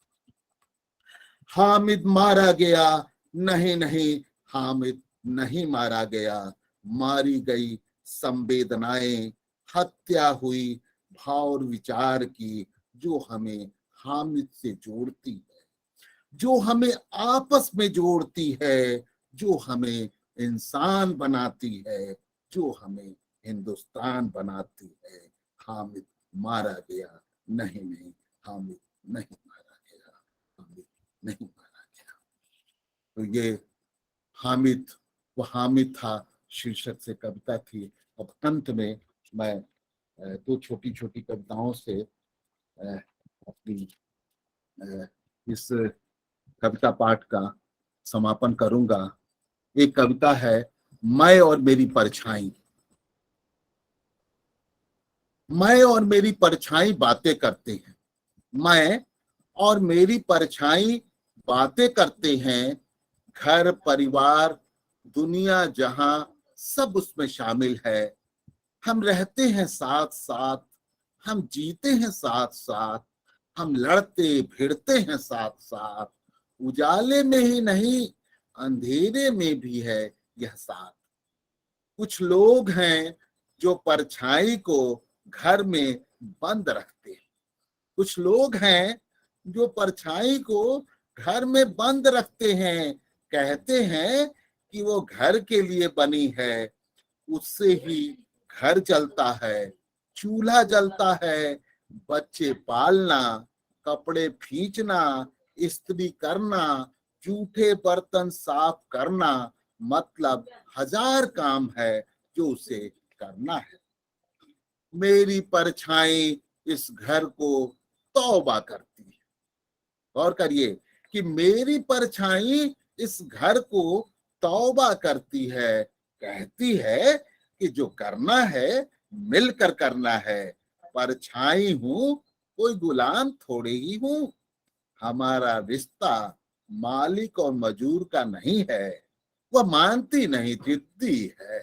हामिद मारा गया। नहीं नहीं, हामिद नहीं मारा गया। मारी गई संवेदनाएं, हत्या हुई भाव और विचार की, जो हमें हामिद से जोड़ती है, जो हमें आपस में जोड़ती है, जो हमें इंसान बनाती है, जो हमें हिंदुस्तान बनाती है। हामिद मारा गया। नहीं नहीं, हामिद नहीं मारा गया। हामिद नहीं मारा गया। तो ये हामिद, वो हामिद था शीर्षक से कविता थी। अब अंत में मैं दो छोटी छोटी कविताओं से अपनी इस कविता पाठ का समापन करूंगा। एक कविता है, मैं और मेरी परछाई। मैं और मेरी परछाई बातें करते हैं। मैं और मेरी परछाई बातें करते हैं। घर परिवार दुनिया जहां सब उसमें शामिल है। हम रहते हैं साथ साथ, हम जीते हैं साथ साथ, हम लड़ते भिड़ते हैं साथ साथ। उजाले में ही नहीं, अंधेरे में भी है यह साथ। कुछ लोग हैं जो परछाई को घर में बंद रखते हैं। कुछ लोग हैं जो परछाई को घर में बंद रखते हैं। कहते हैं कि वो घर के लिए बनी है, उससे ही घर जलता है, चूल्हा जलता है। बच्चे पालना, कपड़े खींचना, इस्त्री करना, जूठे बर्तन साफ करना, मतलब हजार काम है जो उसे करना है। मेरी परछाई इस घर को तौबा करती है। गौर करिए कि मेरी परछाई इस घर को तौबा करती है। कहती है कि जो करना है मिलकर करना है। परछाई हूं, कोई गुलाम थोड़े ही हूं। हमारा रिश्ता मालिक और मजूर का नहीं है। वह मानती नहीं, जिद्दी है।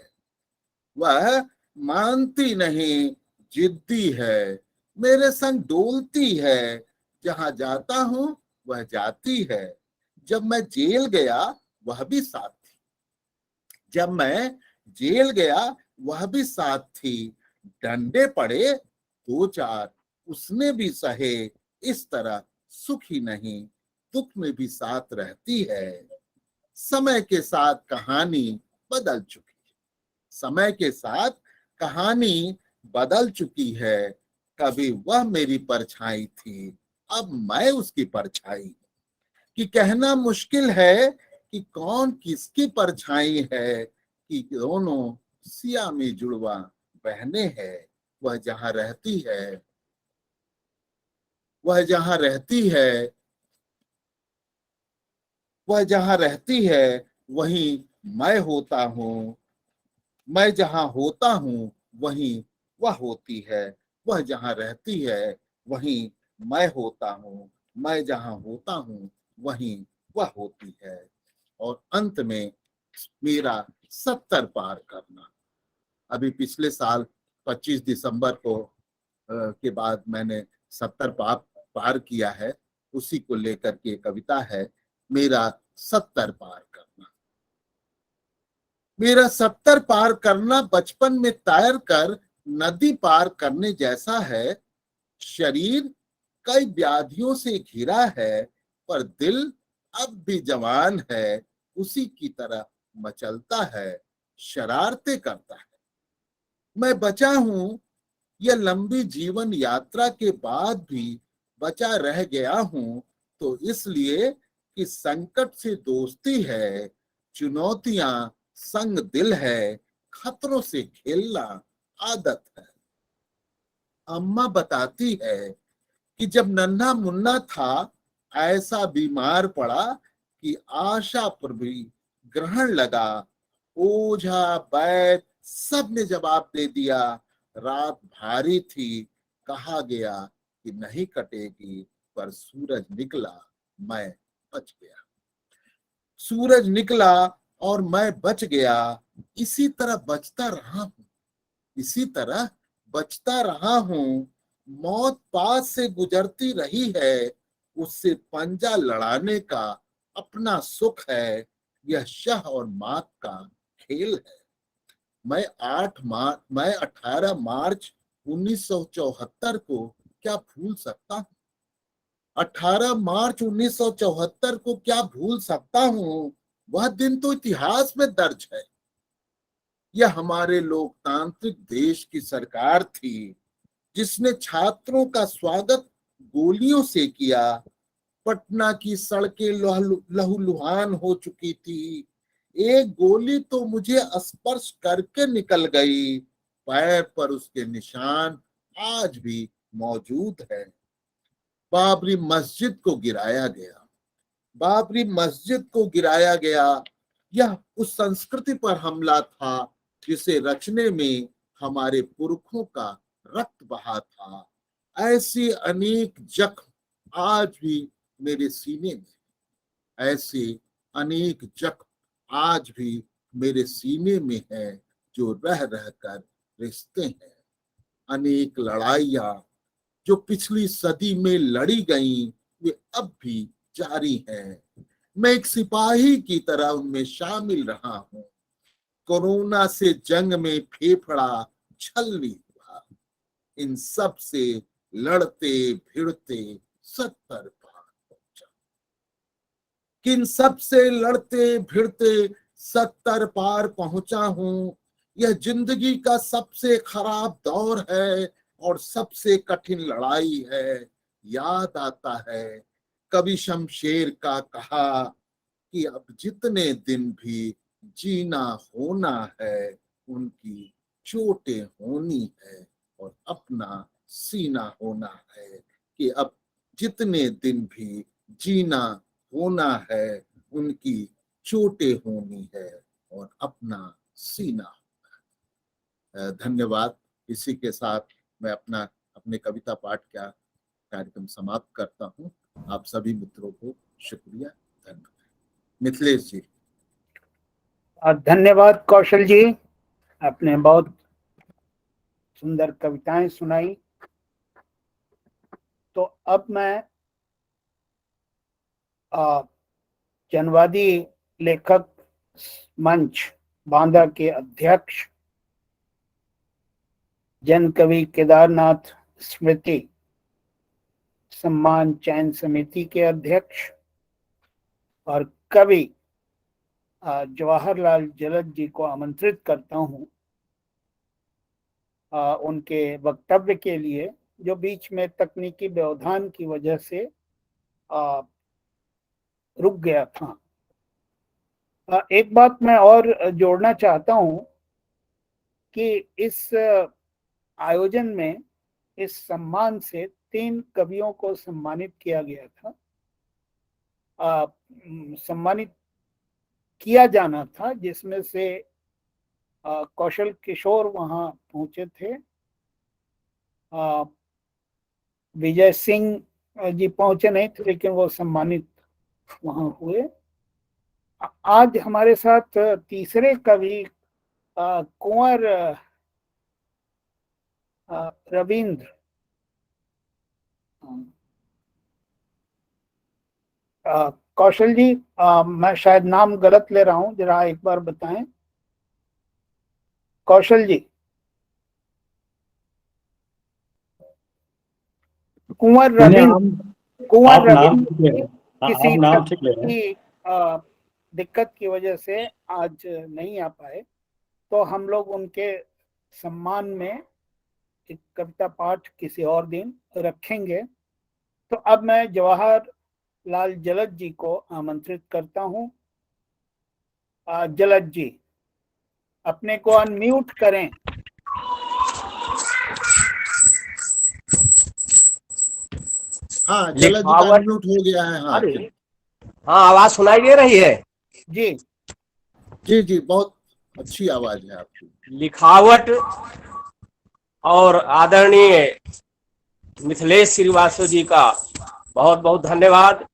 वह मानती नहीं, जिद्दी है। मेरे संग डोलती है। जहां जाता हूं वह जाती है। जब मैं जेल गया वह भी साथ थी। जब मैं जेल गया वह भी साथ थी। डंडे पड़े दो चार, उसने भी सहे। इस तरह सुख ही नहीं, दुख में भी साथ रहती है। समय के साथ कहानी बदल चुकी है। समय के साथ कहानी बदल चुकी है। कभी वह मेरी परछाई थी, अब मैं उसकी परछाई। कि कहना मुश्किल है कि कौन किसकी परछाई है, कि दोनों सियामी जुड़वा बहने हैं। वह जहां रहती है, वह जहां रहती है, वह जहां रहती है, वहीं मैं होता हूँ, मैं जहाँ होता हूँ वहीं वह होती है, वह जहाँ रहती है वहीं मैं होता हूँ, मैं जहाँ होता हूँ वहीं वह होती है। और अंत में मेरा 70 पार करना। अभी पिछले साल 25 दिसंबर को के बाद मैंने 70 पार किया है, उसी को लेकर के कविता है, मेरा 70 पार करना। मेरा 70 पार करना बचपन में तैर कर नदी पार करने जैसा है। शरीर कई व्याधियों से घिरा है, पर दिल अब भी जवान है, उसी की तरह मचलता है, शरारतें करता है। मैं बचा हूं, यह लंबी जीवन यात्रा के बाद भी बचा रह गया हूं, तो इसलिए कि संकट से दोस्ती है, चुनौतियां संग दिल है, खतरों से खेलना आदत है। अम्मा बताती है कि जब नन्हा मुन्ना था, ऐसा बीमार पड़ा कि आशा पर भी ग्रहण लगा। ओझा वैद्य सब ने जवाब दे दिया, रात भारी थी, कहा गया कि नहीं कटेगी, पर सूरज निकला, मैं बच गया। सूरज निकला और मैं बच गया, इसी तरह बचता रहा हूं, इसी तरह बचता रहा हूं। मौत पास से गुजरती रही है, उससे पंजा लड़ाने का अपना सुख है, यह शह और मात का खेल है। मैं 18 मार्च 1974 को क्या भूल सकता हूँ? 18 मार्च 1974 को क्या भूल सकता हूँ? वह दिन तो इतिहास में दर्ज है। यह हमारे लोकतांत्रिक देश की सरकार थी, जिसने छात्रों का स्वागत गोलियों से किया। पटना की सड़कें लहूलुहान हो चुकी थी। एक गोली तो मुझे स्पर्श करके निकल गई, पैर पर उसके निशान आज भी मौजूद है। बाबरी मस्जिद को गिराया गया, बाबरी मस्जिद को गिराया गया। यह उस संस्कृति पर हमला था जिसे रचने में हमारे पुरखों का रक्त बहा था। ऐसी अनेक जख्म आज भी मेरे सीने में, ऐसे अनेक जख्म आज भी मेरे सीने में है, जो रह रह कर रिश्ते हैं। अनेक लड़ाइयां जो पिछली सदी में लड़ी गईं, वे अब भी जारी हैं। मैं एक सिपाही की तरह उनमें शामिल रहा हूं। कोरोना से जंग में फेफड़ा छलनी हुआ, इन सब से लड़ते भिड़ते 70 पार पहुंचा। किन सब से लड़ते भिड़ते 70 पार पहुंचा हूं। यह जिंदगी का सबसे खराब दौर है और सबसे कठिन लड़ाई है। याद आता है कवि शमशेर का कहा कि अब जितने दिन भी जीना होना है, उनकी चोटें होनी है और अपना सीना होना है। कि अब जितने दिन भी जीना होना है, उनकी चोटें होनी है और अपना सीना होना है। धन्यवाद। इसी के साथ मैं अपने कविता पाठ का कार्यक्रम समाप्त करता हूँ। आप सभी मित्रों को शुक्रिया, धन्यवाद। मिथिलेश जी। धन्यवाद कौशल जी, आपने बहुत सुंदर कविताएं सुनाई। तो अब मैं जनवादी लेखक मंच बांदा के अध्यक्ष जन कवि केदारनाथ स्मृति सम्मान चयन समिति के अध्यक्ष और कवि जवाहरलाल जलद जी को आमंत्रित करता हूं उनके वक्तव्य के लिए, जो बीच में तकनीकी व्यवधान की वजह से रुक गया था। एक बात मैं और जोड़ना चाहता हूं कि इस आयोजन में इस सम्मान से 3 कवियों को सम्मानित किया गया था। सम्मानित किया जाना था, जिसमें से कौशल किशोर वहां पहुंचे थे, विजय सिंह जी पहुंचे नहीं थे लेकिन वो सम्मानित वहां हुए। आज हमारे साथ तीसरे कवि कुंवर रविंद्र, कौशल जी, मैं शायद नाम गलत ले रहा हूं, जरा एक बार बताएं। कौशल जी, कुंवर रविंद्र, कुंवर रविंद्र किसी नाम ठीक ले रहे हैं। की दिक्कत की वजह से आज नहीं आ पाए, तो हम लोग उनके सम्मान में एक कविता पाठ किसी और दिन रखेंगे। तो अब मैं जवाहरलाल जलद जी को आमंत्रित करता हूं। जलद जी, अपने को अनम्यूट करें। हाँ, जलद जी का अनम्यूट हो गया है। हाँ हाँ, आवाज सुनाई दे रही है? जी जी जी, बहुत अच्छी आवाज है आपकी। लिखावट और आदरणीय मिथिलेश श्रीवास्तव जी का बहुत बहुत धन्यवाद।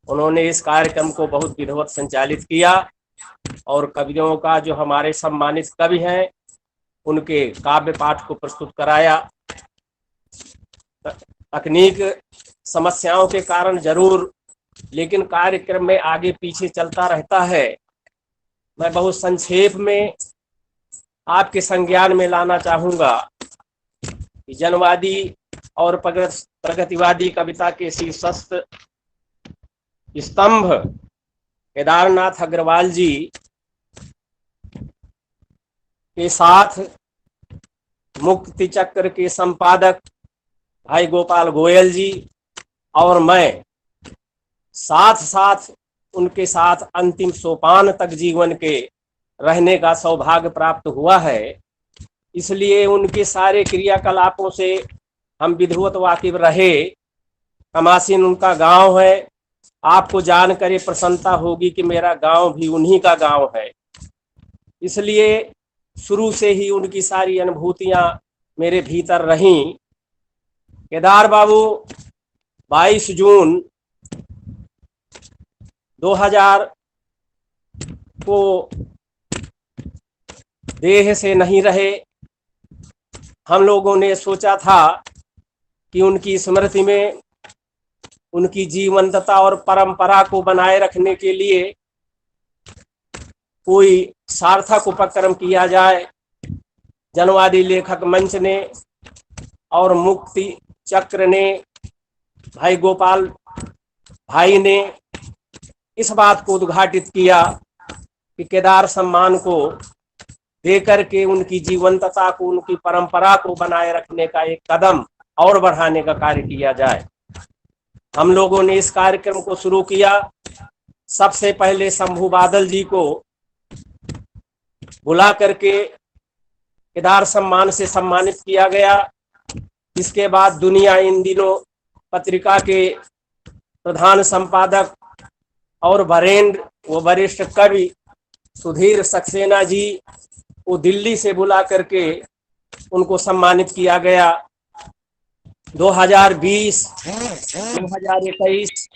उन्होंने इस कार्यक्रम को बहुत विधिवत संचालित किया और कवियों का, जो हमारे सम्मानित कवि हैं, उनके काव्य पाठ को प्रस्तुत कराया। तकनीक समस्याओं के कारण जरूर, लेकिन कार्यक्रम में आगे पीछे चलता रहता है। मैं बहुत संक्षेप में आपके संज्ञान में लाना चाहूंगा कि जनवादी और प्रगतिवादी कविता के शीर्षस्थ स्तंभ केदारनाथ अग्रवाल जी के साथ मुक्ति चक्र के संपादक भाई गोपाल गोयल जी और मैं साथ साथ उनके साथ अंतिम सोपान तक जीवन के रहने का सौभाग्य प्राप्त हुआ है। इसलिए उनके सारे क्रियाकलापों से हम विधिवत वाकिफ रहे। कमासीन उनका गांव है। आपको जानकर प्रसन्नता होगी कि मेरा गांव भी उन्हीं का गांव है। इसलिए शुरू से ही उनकी सारी अनुभूतियां मेरे भीतर रहीं। केदार बाबू 22 जून 2000 को देह से नहीं रहे। हम लोगों ने सोचा था कि उनकी स्मृति में उनकी जीवंतता और परंपरा को बनाए रखने के लिए कोई सार्थक उपक्रम किया जाए। जनवादी लेखक मंच ने और मुक्ति चक्र ने, भाई गोपाल भाई ने इस बात को उद्घाटित किया कि केदार सम्मान को देकर के उनकी जीवंतता को, उनकी परंपरा को बनाए रखने का एक कदम और बढ़ाने का कार्य किया जाए। हम लोगों ने इस कार्यक्रम को शुरू किया। सबसे पहले शंभू बादल जी को बुला करके केदार सम्मान से सम्मानित किया गया। इसके बाद दुनिया इन दिनों पत्रिका के प्रधान संपादक और वरेंद्र व वरिष्ठ कवि सुधीर सक्सेना जी को दिल्ली से बुला करके उनको सम्मानित किया गया। 2020, 2021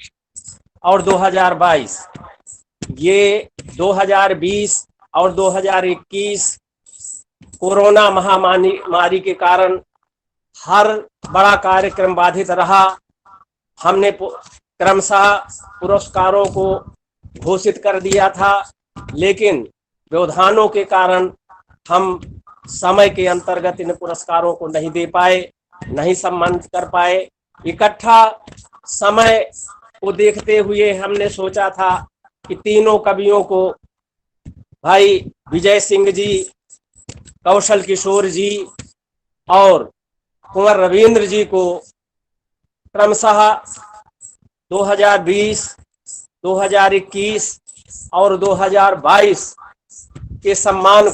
और 2022, ये 2020 और 2021 कोरोना महामारी के कारण हर बड़ा कार्यक्रम बाधित रहा। हमने क्रमशः पुरस्कारों को घोषित कर दिया था, लेकिन व्यवधानों के कारण हम समय के अंतर्गत इन पुरस्कारों को नहीं दे पाए, नहीं सम्मानित कर पाए। इकट्ठा समय को देखते हुए हमने सोचा था कि तीनों कवियों को, भाई विजय सिंह जी, कौशल किशोर जी और कुंवर रविंद्र जी को क्रमशः 2020, 2021 और 2022 के सम्मान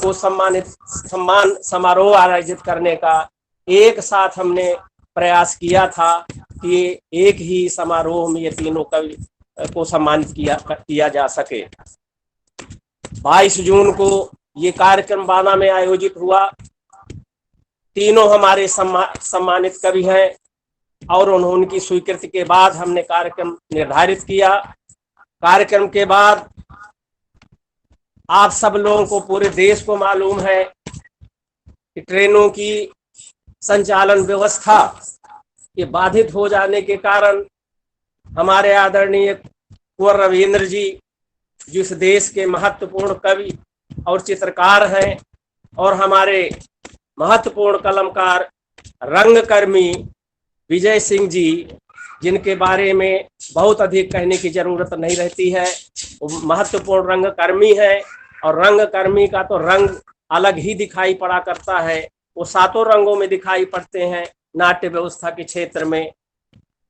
समारोह आयोजित करने का एक साथ हमने प्रयास किया था कि एक ही समारोह में ये तीनों कवि को सम्मानित किया जा सके। 22 जून को ये कार्यक्रम बाना में आयोजित हुआ। तीनों हमारे सम्मानित कवि हैं और उनकी स्वीकृति के बाद हमने कार्यक्रम निर्धारित किया। कार्यक्रम के बाद आप सब लोगों को, पूरे देश को मालूम है कि ट्रेनों की संचालन व्यवस्था के बाधित हो जाने के कारण हमारे आदरणीय कुंवर रविंद्र जी, जिस देश के महत्वपूर्ण कवि और चित्रकार हैं, और हमारे महत्वपूर्ण कलमकार रंगकर्मी विजय सिंह जी, जिनके बारे में बहुत अधिक कहने की जरूरत नहीं रहती है, वो महत्वपूर्ण रंगकर्मी है। और रंगकर्मी का तो रंग अलग ही दिखाई पड़ा करता है, वो 7 रंगों में दिखाई पड़ते हैं नाट्य व्यवस्था के क्षेत्र में।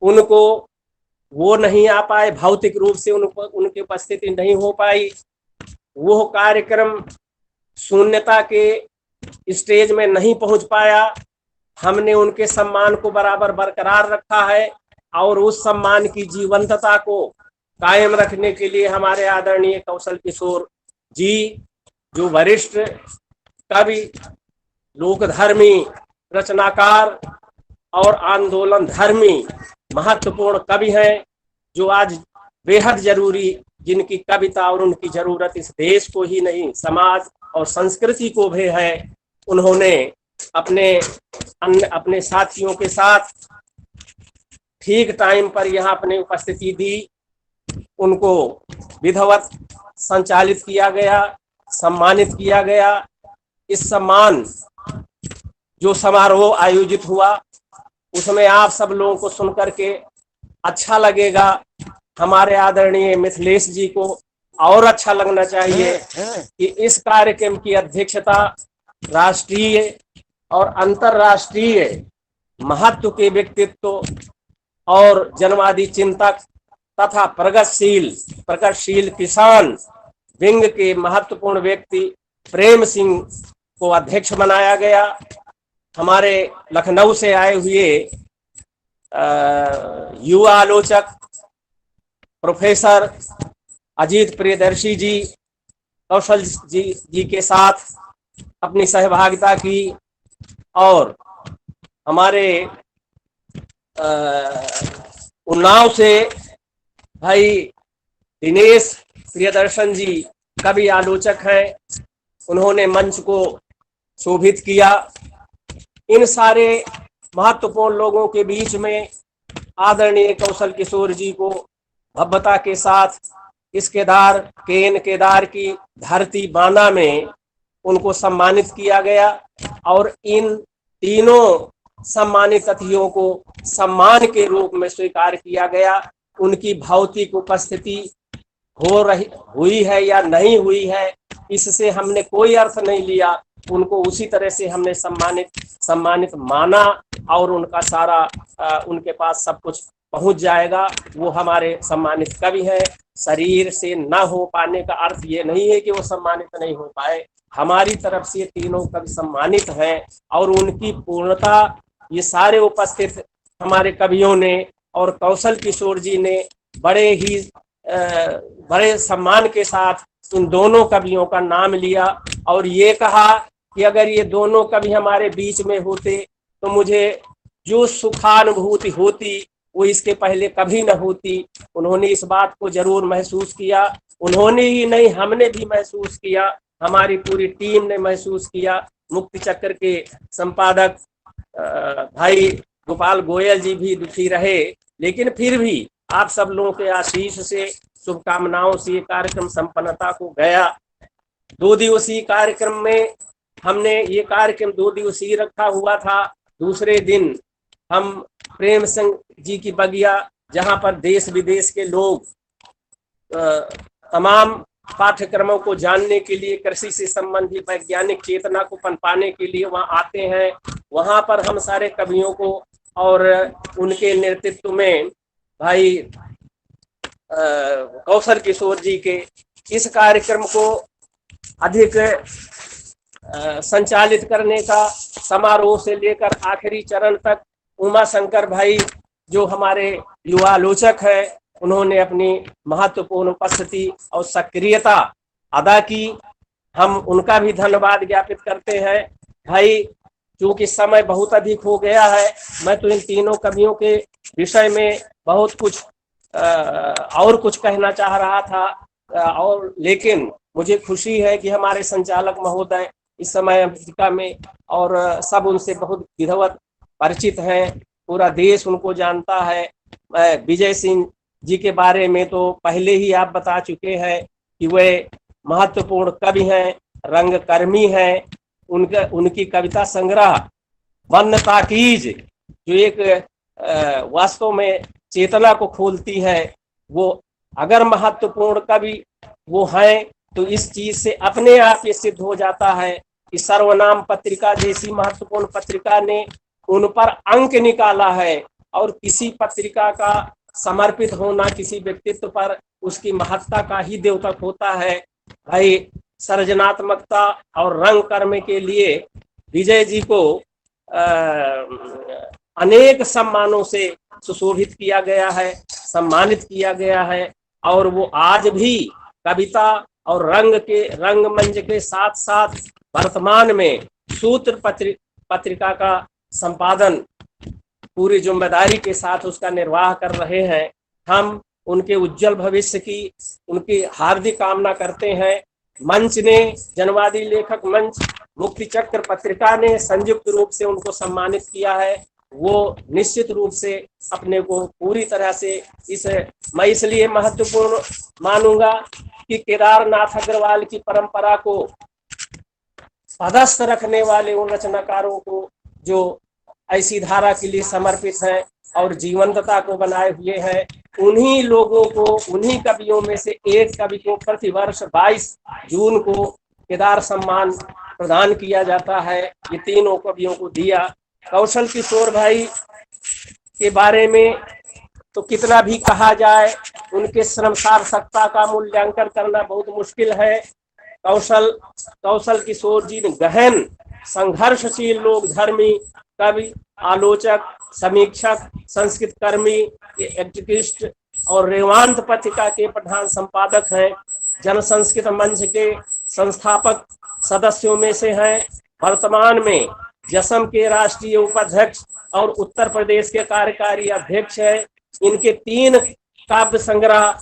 उनको वो नहीं आ पाए, भौतिक रूप से उनकी उपस्थिति नहीं हो पाई। वो कार्यक्रम शून्यता के स्टेज में नहीं पहुंच पाया। हमने उनके सम्मान को बराबर बरकरार रखा है और उस सम्मान की जीवंतता को कायम रखने के लिए हमारे आदरणीय कौशल किशोर जी, जो वरिष्ठ कवि, लोकधर्मी, रचनाकार और आंदोलन धर्मी महत्वपूर्ण कवि हैं, जो आज बेहद जरूरी, जिनकी कविता और उनकी जरूरत इस देश को ही नहीं, समाज और संस्कृति को भी है। उन्होंने अपने साथियों के साथ ठीक टाइम पर यहाँ अपनी उपस्थिति दी। उनको विधिवत संचालित किया गया, सम्मानित किया गया। इस सम्मान जो समारोह आयोजित हुआ, उसमें आप सब लोगों को सुनकर के अच्छा लगेगा। हमारे आदरणीय मिथिलेश जी को और अच्छा लगना चाहिए कि इस कार्यक्रम की अध्यक्षता राष्ट्रीय और अंतर्राष्ट्रीय महत्व के व्यक्तित्व और जनवादी चिंतक तथा प्रगतिशील किसान विंग के महत्वपूर्ण व्यक्ति प्रेम सिंह को अध्यक्ष बनाया गया। हमारे लखनऊ से आए हुए युवा आलोचक प्रोफेसर अजीत प्रियदर्शी जी, कौशल जी के साथ अपनी सहभागिता की, और हमारे उन्नाव से भाई दिनेश प्रियदर्शन जी कवि आलोचक हैं, उन्होंने मंच को शोभित किया। इन सारे महत्वपूर्ण लोगों के बीच में आदरणीय कौशल किशोर जी को भव्यता के साथ इस केदार की धरती बाना में उनको सम्मानित किया गया, और इन तीनों सम्मानित अतिथियों को सम्मान के रूप में स्वीकार किया गया। उनकी भौतिक उपस्थिति हुई है या नहीं हुई है, इससे हमने कोई अर्थ नहीं लिया। उनको उसी तरह से हमने सम्मानित माना, और उनका सारा उनके पास सब कुछ पहुंच जाएगा। वो हमारे सम्मानित कवि हैं। शरीर से न हो पाने का अर्थ ये नहीं है कि वो सम्मानित नहीं हो पाए। हमारी तरफ से तीनों कवि सम्मानित हैं, और उनकी पूर्णता ये सारे उपस्थित हमारे कवियों ने और कौशल किशोर जी ने बड़े सम्मान के साथ इन दोनों कवियों का नाम लिया, और ये कहा कि अगर ये दोनों कवि हमारे बीच में होते तो मुझे जो सुखानुभूति होती वो इसके पहले कभी न होती। उन्होंने इस बात को जरूर महसूस किया। उन्होंने ही नहीं, हमने भी महसूस किया, हमारी पूरी टीम ने महसूस किया। मुक्ति चक्र के संपादक भाई गोपाल गोयल जी भी दुखी रहे, लेकिन फिर भी आप सब लोगों के आशीष से, शुभकामनाओं से ये कार्यक्रम संपन्नता को गया। 2 दिवसीय कार्यक्रम में हमने ये कार्यक्रम 2 दिवसीय रखा हुआ था। दूसरे दिन हम प्रेम सिंह जी की बगिया, जहां पर देश विदेश के लोग तमाम पाठ्यक्रमों को जानने के लिए, कृषि से संबंधित वैज्ञानिक चेतना को पनपाने के लिए वहां आते हैं, वहां पर हम सारे कवियों को और उनके नेतृत्व में भाई कौशल किशोर जी के इस कार्यक्रम को अधिक संचालित करने का, समारोह से लेकर आखिरी चरण तक उमा शंकर भाई जो हमारे युवा आलोचक हैं, उन्होंने अपनी महत्वपूर्ण उपस्थिति और सक्रियता अदा की। हम उनका भी धन्यवाद ज्ञापित करते हैं। भाई चूंकि समय बहुत अधिक हो गया है, मैं तो इन तीनों कवियों के विषय में बहुत कुछ और कुछ कहना चाह रहा था, और लेकिन मुझे खुशी है कि हमारे संचालक महोदय इस समय अमेरिका में, और सब उनसे बहुत विधिवत परिचित हैं, पूरा देश उनको जानता है। विजय सिंह जी के बारे में तो पहले ही आप बता चुके हैं कि वे महत्वपूर्ण कवि हैं, रंगकर्मी हैं। उनकी कविता संग्रह वन ताकीज, जो एक वास्तव में चेतना को खोलती है, वो अगर महत्वपूर्ण कवि वो हैं तो इस चीज से अपने आप ये सिद्ध हो जाता है कि सर्वनाम पत्रिका जैसी महत्वपूर्ण पत्रिका ने उन पर अंक निकाला है, और किसी पत्रिका का समर्पित होना किसी व्यक्तित्व पर उसकी महत्ता का ही द्योतक होता है। भाई सृजनात्मकता और रंग कर्म के लिए विजय जी को अनेक सम्मानों से सुशोभित किया गया है, सम्मानित किया गया है, और वो आज भी कविता और रंगमंच के साथ साथ वर्तमान में सूत्र पत्रिका का संपादन पूरी जिम्मेदारी के साथ उसका निर्वाह कर रहे हैं। हम उनके उज्जवल भविष्य की उनकी हार्दिक कामना करते हैं। मंच ने, जनवादी लेखक मंच, मुक्ति चक्र पत्रिका ने संयुक्त रूप से उनको सम्मानित किया है। वो निश्चित रूप से अपने को पूरी तरह से मैं इसलिए महत्वपूर्ण मानूंगा कि केदारनाथ अग्रवाल की परंपरा को पदस्थ रखने वाले उन रचनाकारों को जो ऐसी धारा के लिए समर्पित हैं और जीवंतता को बनाए हुए हैं, उन्हीं लोगों को, उन्हीं कवियों में से एक कवि को प्रतिवर्ष 22 जून को केदार सम्मान प्रदान किया जाता है। ये तीनों कवियों को दिया। कौशल किशोर भाई के बारे में तो कितना भी कहा जाए, उनके श्रम सार्थकता का मूल्यांकन करना बहुत मुश्किल है। कौशल किशोर जी ने गहन संघर्षशील लोक धर्मी कवि, आलोचक, समीक्षक, संस्कृत कर्मी, एक्टिविस्ट और रेवांत पत्रिका के प्रधान संपादक हैं। जन संस्कृत मंच के संस्थापक सदस्यों में से हैं। वर्तमान में जसम के राष्ट्रीय उपाध्यक्ष और उत्तर प्रदेश के कार्यकारी अध्यक्ष हैं। इनके 3 काव्य संग्रह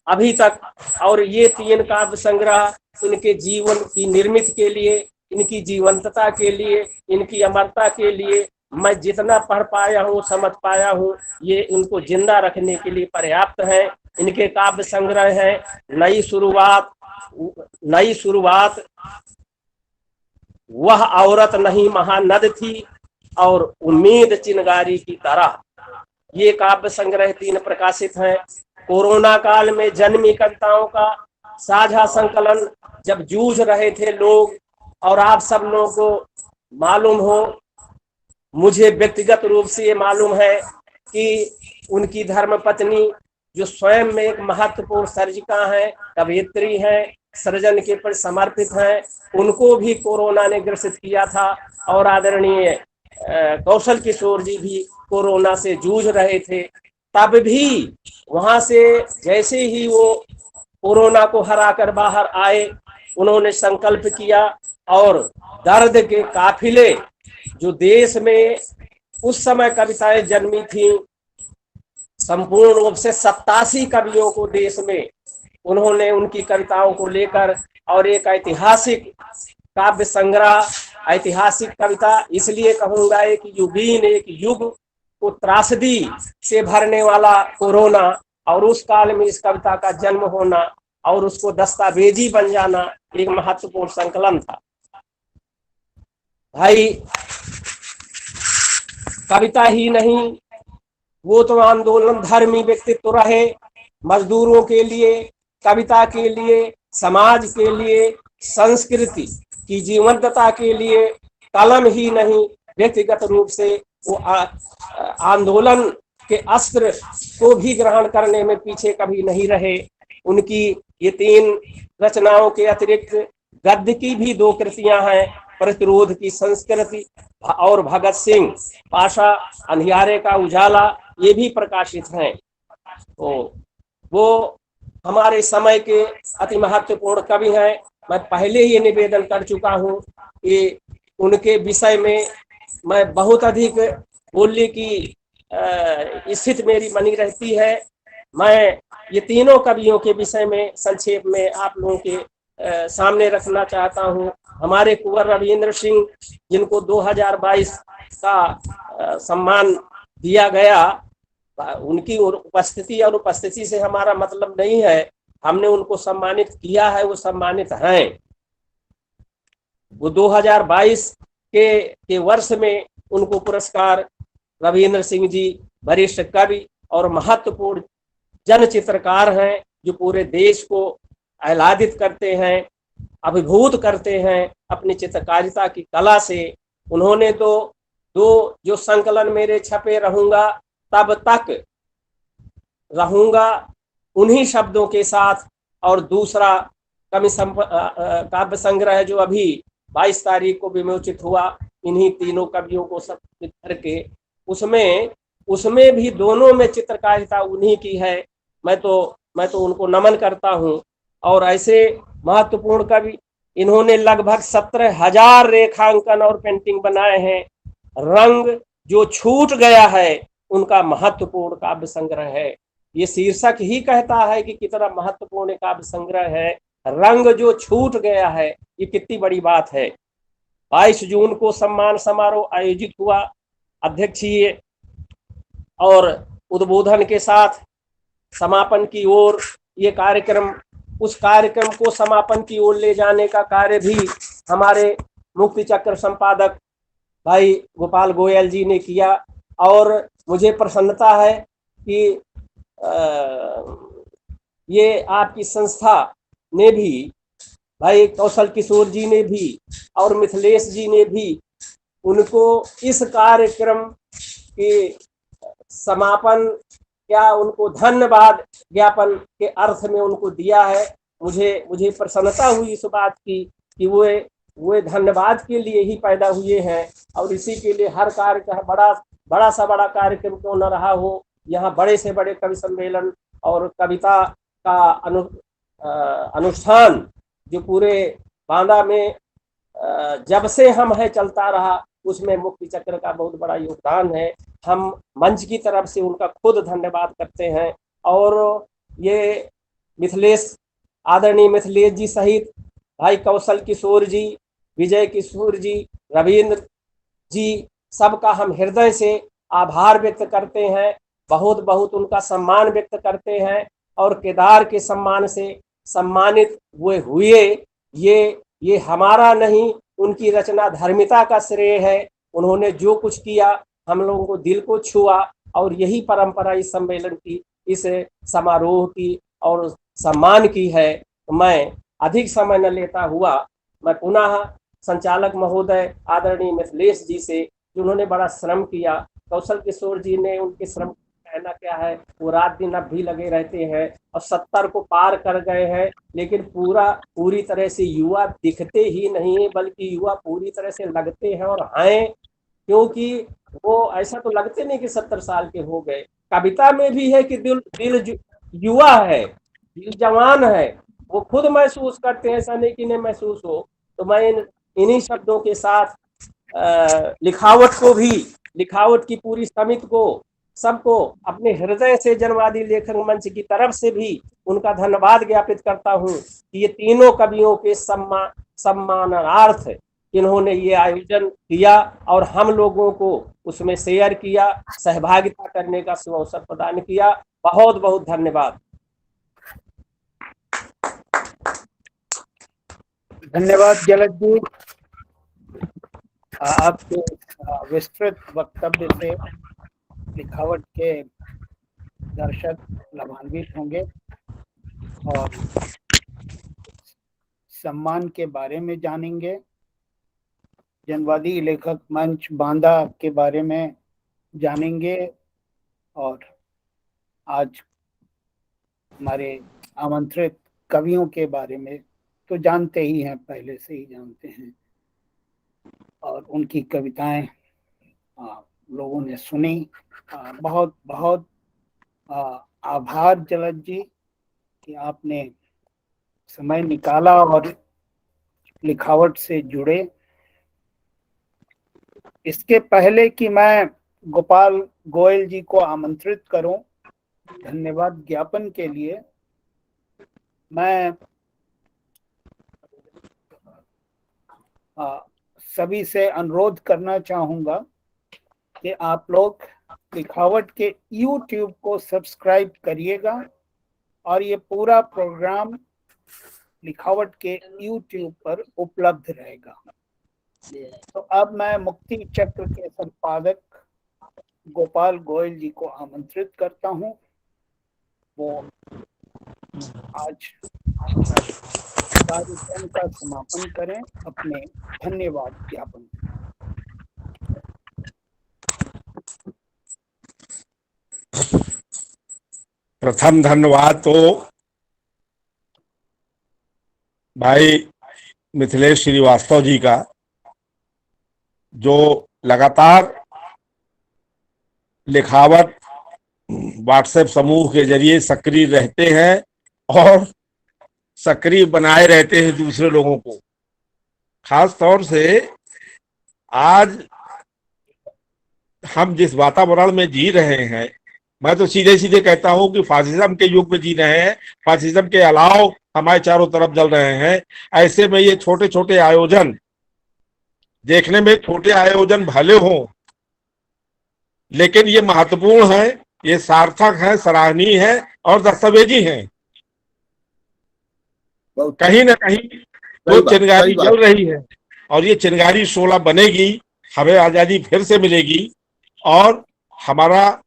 अभी तक, और ये 3 काव्य संग्रह इनके जीवन की निर्मित के लिए, इनकी जीवंतता के लिए, इनकी अमरता के लिए मैं जितना पढ़ पाया हूँ, समझ पाया हूँ, ये इनको जिंदा रखने के लिए पर्याप्त है। इनके काव्य संग्रह हैं नई शुरुआत, वह औरत नहीं महानद थी, और उम्मीद चिनगारी की तरह। ये काव्य संग्रह 3 प्रकाशित हैं। कोरोना काल में जन्मी कविताओं का साझा संकलन जब जूझ रहे थे लोग, और आप सब लोगों को मालूम हो, मुझे व्यक्तिगत रूप से ये मालूम है कि उनकी धर्मपत्नी, जो स्वयं में एक महत्वपूर्ण सर्जिका हैं, कवयित्री हैं, सृजन के प्रति समर्पित हैं, उनको भी कोरोना ने ग्रसित किया था। और आदरणीय कौशल किशोर जी भी कोरोना से जूझ रहे थे। तब भी वहां से जैसे ही वो कोरोना को हराकर बाहर आए, उन्होंने संकल्प किया, और दर्द के काफिले जो देश में उस समय कविताएं जन्मी थी, संपूर्ण रूप से 87 कवियों को देश में उन्होंने उनकी कविताओं को लेकर, और एक ऐतिहासिक काव्य संग्रह, ऐतिहासिक कविता इसलिए कहूंगा, एक युगीन, एक युग को त्रासदी से भरने वाला कोरोना, और उस काल में इस कविता का जन्म होना और उसको दस्तावेजी बन जाना एक महत्वपूर्ण संकलन था। भाई कविता ही नहीं, वो तो आंदोलन धर्मी व्यक्तित्व रहे। मजदूरों के लिए, कविता के लिए, समाज के लिए, संस्कृति की जीवंतता के लिए कलम ही नहीं, व्यक्तिगत रूप से वो आंदोलन के अस्त्र को भी ग्रहण करने में पीछे कभी नहीं रहे। उनकी ये 3 रचनाओं के अतिरिक्त गद्य की भी 2 कृतियां हैं, प्रतिरोध की संस्कृति और भगत सिंह पाशा अंधियारे का उजाला, ये भी प्रकाशित हैं। तो वो हमारे समय के अति महत्वपूर्ण कवि हैं। मैं पहले ही ये निवेदन कर चुका हूँ कि उनके विषय में मैं बहुत अधिक बोलने की स्थिति मेरी बनी रहती है। मैं ये तीनों कवियों के विषय में संक्षेप में आप लोगों के सामने रखना चाहता हूँ। हमारे कुंवर रविंद्र सिंह, जिनको 2022 का सम्मान दिया गया, उनकी उपस्थिति और उपस्थिति से हमारा मतलब नहीं है, हमने उनको सम्मानित किया है, वो सम्मानित हैं। वो 2022 के वर्ष में उनको पुरस्कार रविंद्र सिंह जी वरिष्ठ कवि और महत्वपूर्ण जन चित्रकार हैं, जो पूरे देश को आह्लादित करते हैं, अभिभूत करते हैं अपनी चित्रकारिता की कला से। उन्होंने तो दो जो संकलन मेरे छपे रहूंगा तब तक रहूंगा उन्हीं शब्दों के साथ, और दूसरा काव्य संग्रह जो अभी 22 तारीख को विमोचित हुआ, इन्हीं तीनों कवियों को सम्मिलित करके, उसमें भी दोनों में चित्रकारिता उन्हीं की है। मैं तो उनको नमन करता हूँ। और ऐसे महत्वपूर्ण कवि, इन्होंने लगभग 17,000 रेखांकन और पेंटिंग बनाए हैं। रंग जो छूट गया है उनका महत्वपूर्ण काव्य संग्रह है। ये शीर्षक ही कहता है कि कितना महत्वपूर्ण काव्य संग्रह है। रंग जो छूट गया है, ये कितनी बड़ी बात है। 22 जून को सम्मान समारोह आयोजित हुआ। अध्यक्षीय और उद्बोधन के साथ समापन की ओर ये कार्यक्रम, उस कार्यक्रम को समापन की ओर ले जाने का कार्य भी हमारे मुक्ति चक्र संपादक भाई गोपाल गोयल जी ने किया। और मुझे प्रसन्नता है कि ये आपकी संस्था ने भी, भाई कौशल किशोर जी ने भी और मिथिलेश जी ने भी उनको इस कार्यक्रम के समापन या उनको धन्यवाद ज्ञापन के अर्थ में उनको दिया है। मुझे प्रसन्नता हुई इस बात की कि वो धन्यवाद के लिए ही पैदा हुए हैं, और इसी के लिए हर कार्य का बड़ा सा बड़ा कार्यक्रम क्यों न रहा हो, यहाँ बड़े से बड़े कवि सम्मेलन और कविता का अनुष्ठान जो पूरे बांदा में जब से हम है चलता रहा, उसमें मुक्ति चक्र का बहुत बड़ा योगदान है। हम मंच की तरफ से उनका खुद धन्यवाद करते हैं। और ये आदरणीय मिथिलेश जी सहित भाई कौशल किशोर जी, विजय किशोर जी, रविंद्र जी, सबका हम हृदय से आभार व्यक्त करते हैं, बहुत बहुत उनका सम्मान व्यक्त करते हैं। और केदार के सम्मान से सम्मानित वो हुए, ये हमारा नहीं, उनकी रचना धर्मिता का श्रेय है। उन्होंने जो कुछ किया हम लोगों को दिल को छुआ, और यही परंपरा इस सम्मेलन की, इस समारोह की और सम्मान की है। मैं अधिक समय न लेता हुआ मैं पुनः संचालक महोदय आदरणीय मिथिलेश जी से, जिन्होंने बड़ा श्रम किया, कौशल किशोर जी ने, उनके श्रम कहना क्या है, वो रात दिन अब भी लगे रहते हैं और 70 को पार कर गए हैं, लेकिन पूरी तरह से युवा दिखते ही नहीं, बल्कि युवा पूरी तरह से लगते हैं और हैं, क्योंकि वो ऐसा तो लगते नहीं कि 70 साल के हो गए। कविता में भी है कि दिल युवा है, दिल जवान है, वो खुद महसूस करते हैं, ऐसा नहीं कि नहीं महसूस हो। तो मैं इन्हीं शब्दों के साथ लिखावट की पूरी समिति को, सबको अपने हृदय से जनवादी लेखक मंच की तरफ से भी उनका धन्यवाद ज्ञापित करता हूँ कि ये तीनों कवियों के सम्मानार्थ इन्होंने ये आयोजन किया और हम लोगों को उसमें शेयर किया, सहभागिता करने का अवसर प्रदान किया। बहुत बहुत धन्यवाद। धन्यवाद जलद जी, आपके विस्तृत वक्तव्य से लिखावट के दर्शक लाभान्वित होंगे और सम्मान के बारे में जानेंगे, जनवादी लेखक मंच बांदा के बारे में जानेंगे, और आज हमारे आमंत्रित कवियों के बारे में तो जानते ही हैं, पहले से ही जानते हैं, और उनकी कविताएं लोगों ने सुनी। बहुत बहुत आभार जलद जी कि आपने समय निकाला और लिखावट से जुड़े। इसके पहले कि मैं गोपाल गोयल जी को आमंत्रित करूं धन्यवाद ज्ञापन के लिए, मैं सभी से अनुरोध करना चाहूंगा कि आप लोग लिखावट के YouTube को सब्सक्राइब करिएगा और ये पूरा प्रोग्राम लिखावट के YouTube पर उपलब्ध रहेगा। तो अब मैं मुक्ति चक्र के संपादक गोपाल गोयल जी को आमंत्रित करता हूं, वो आज कार्यक्रम का समापन करें अपने धन्यवाद ज्ञापन। प्रथम धन्यवाद तो भाई मिथिलेश श्रीवास्तव जी का, जो लगातार लिखावट व्हाट्सएप समूह के जरिए सक्रिय रहते हैं और सक्रिय बनाए रहते हैं दूसरे लोगों को। खास तौर से आज हम जिस वातावरण में जी रहे हैं, मैं तो सीधे सीधे कहता हूं कि फासिज्म के युग में जी रहे हैं। फासिज्म के अलाव हमारे चारों तरफ जल रहे हैं। ऐसे में ये छोटे छोटे आयोजन, देखने में छोटे आयोजन भले हों, लेकिन ये महत्वपूर्ण है, ये सार्थक है, सराहनीय है और दस्तावेजी है। कहीं ना कहीं जो चिंगारी जल रही है और ये चिंगारी 16 बनेगी, हमें आजादी फिर से मिलेगी और हमारा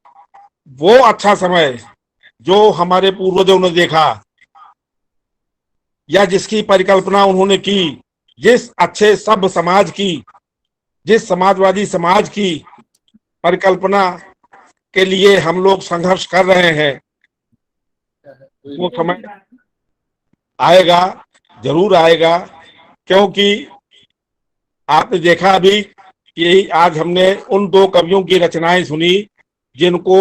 वो अच्छा समय जो हमारे पूर्वजों ने देखा या जिसकी परिकल्पना उन्होंने की, जिस अच्छे सभ्य समाज की, जिस समाजवादी समाज की परिकल्पना के लिए हम लोग संघर्ष कर रहे हैं, वो समय आएगा, जरूर आएगा। क्योंकि आपने देखा अभी कि आज हमने उन दो कवियों की रचनाएं सुनी जिनको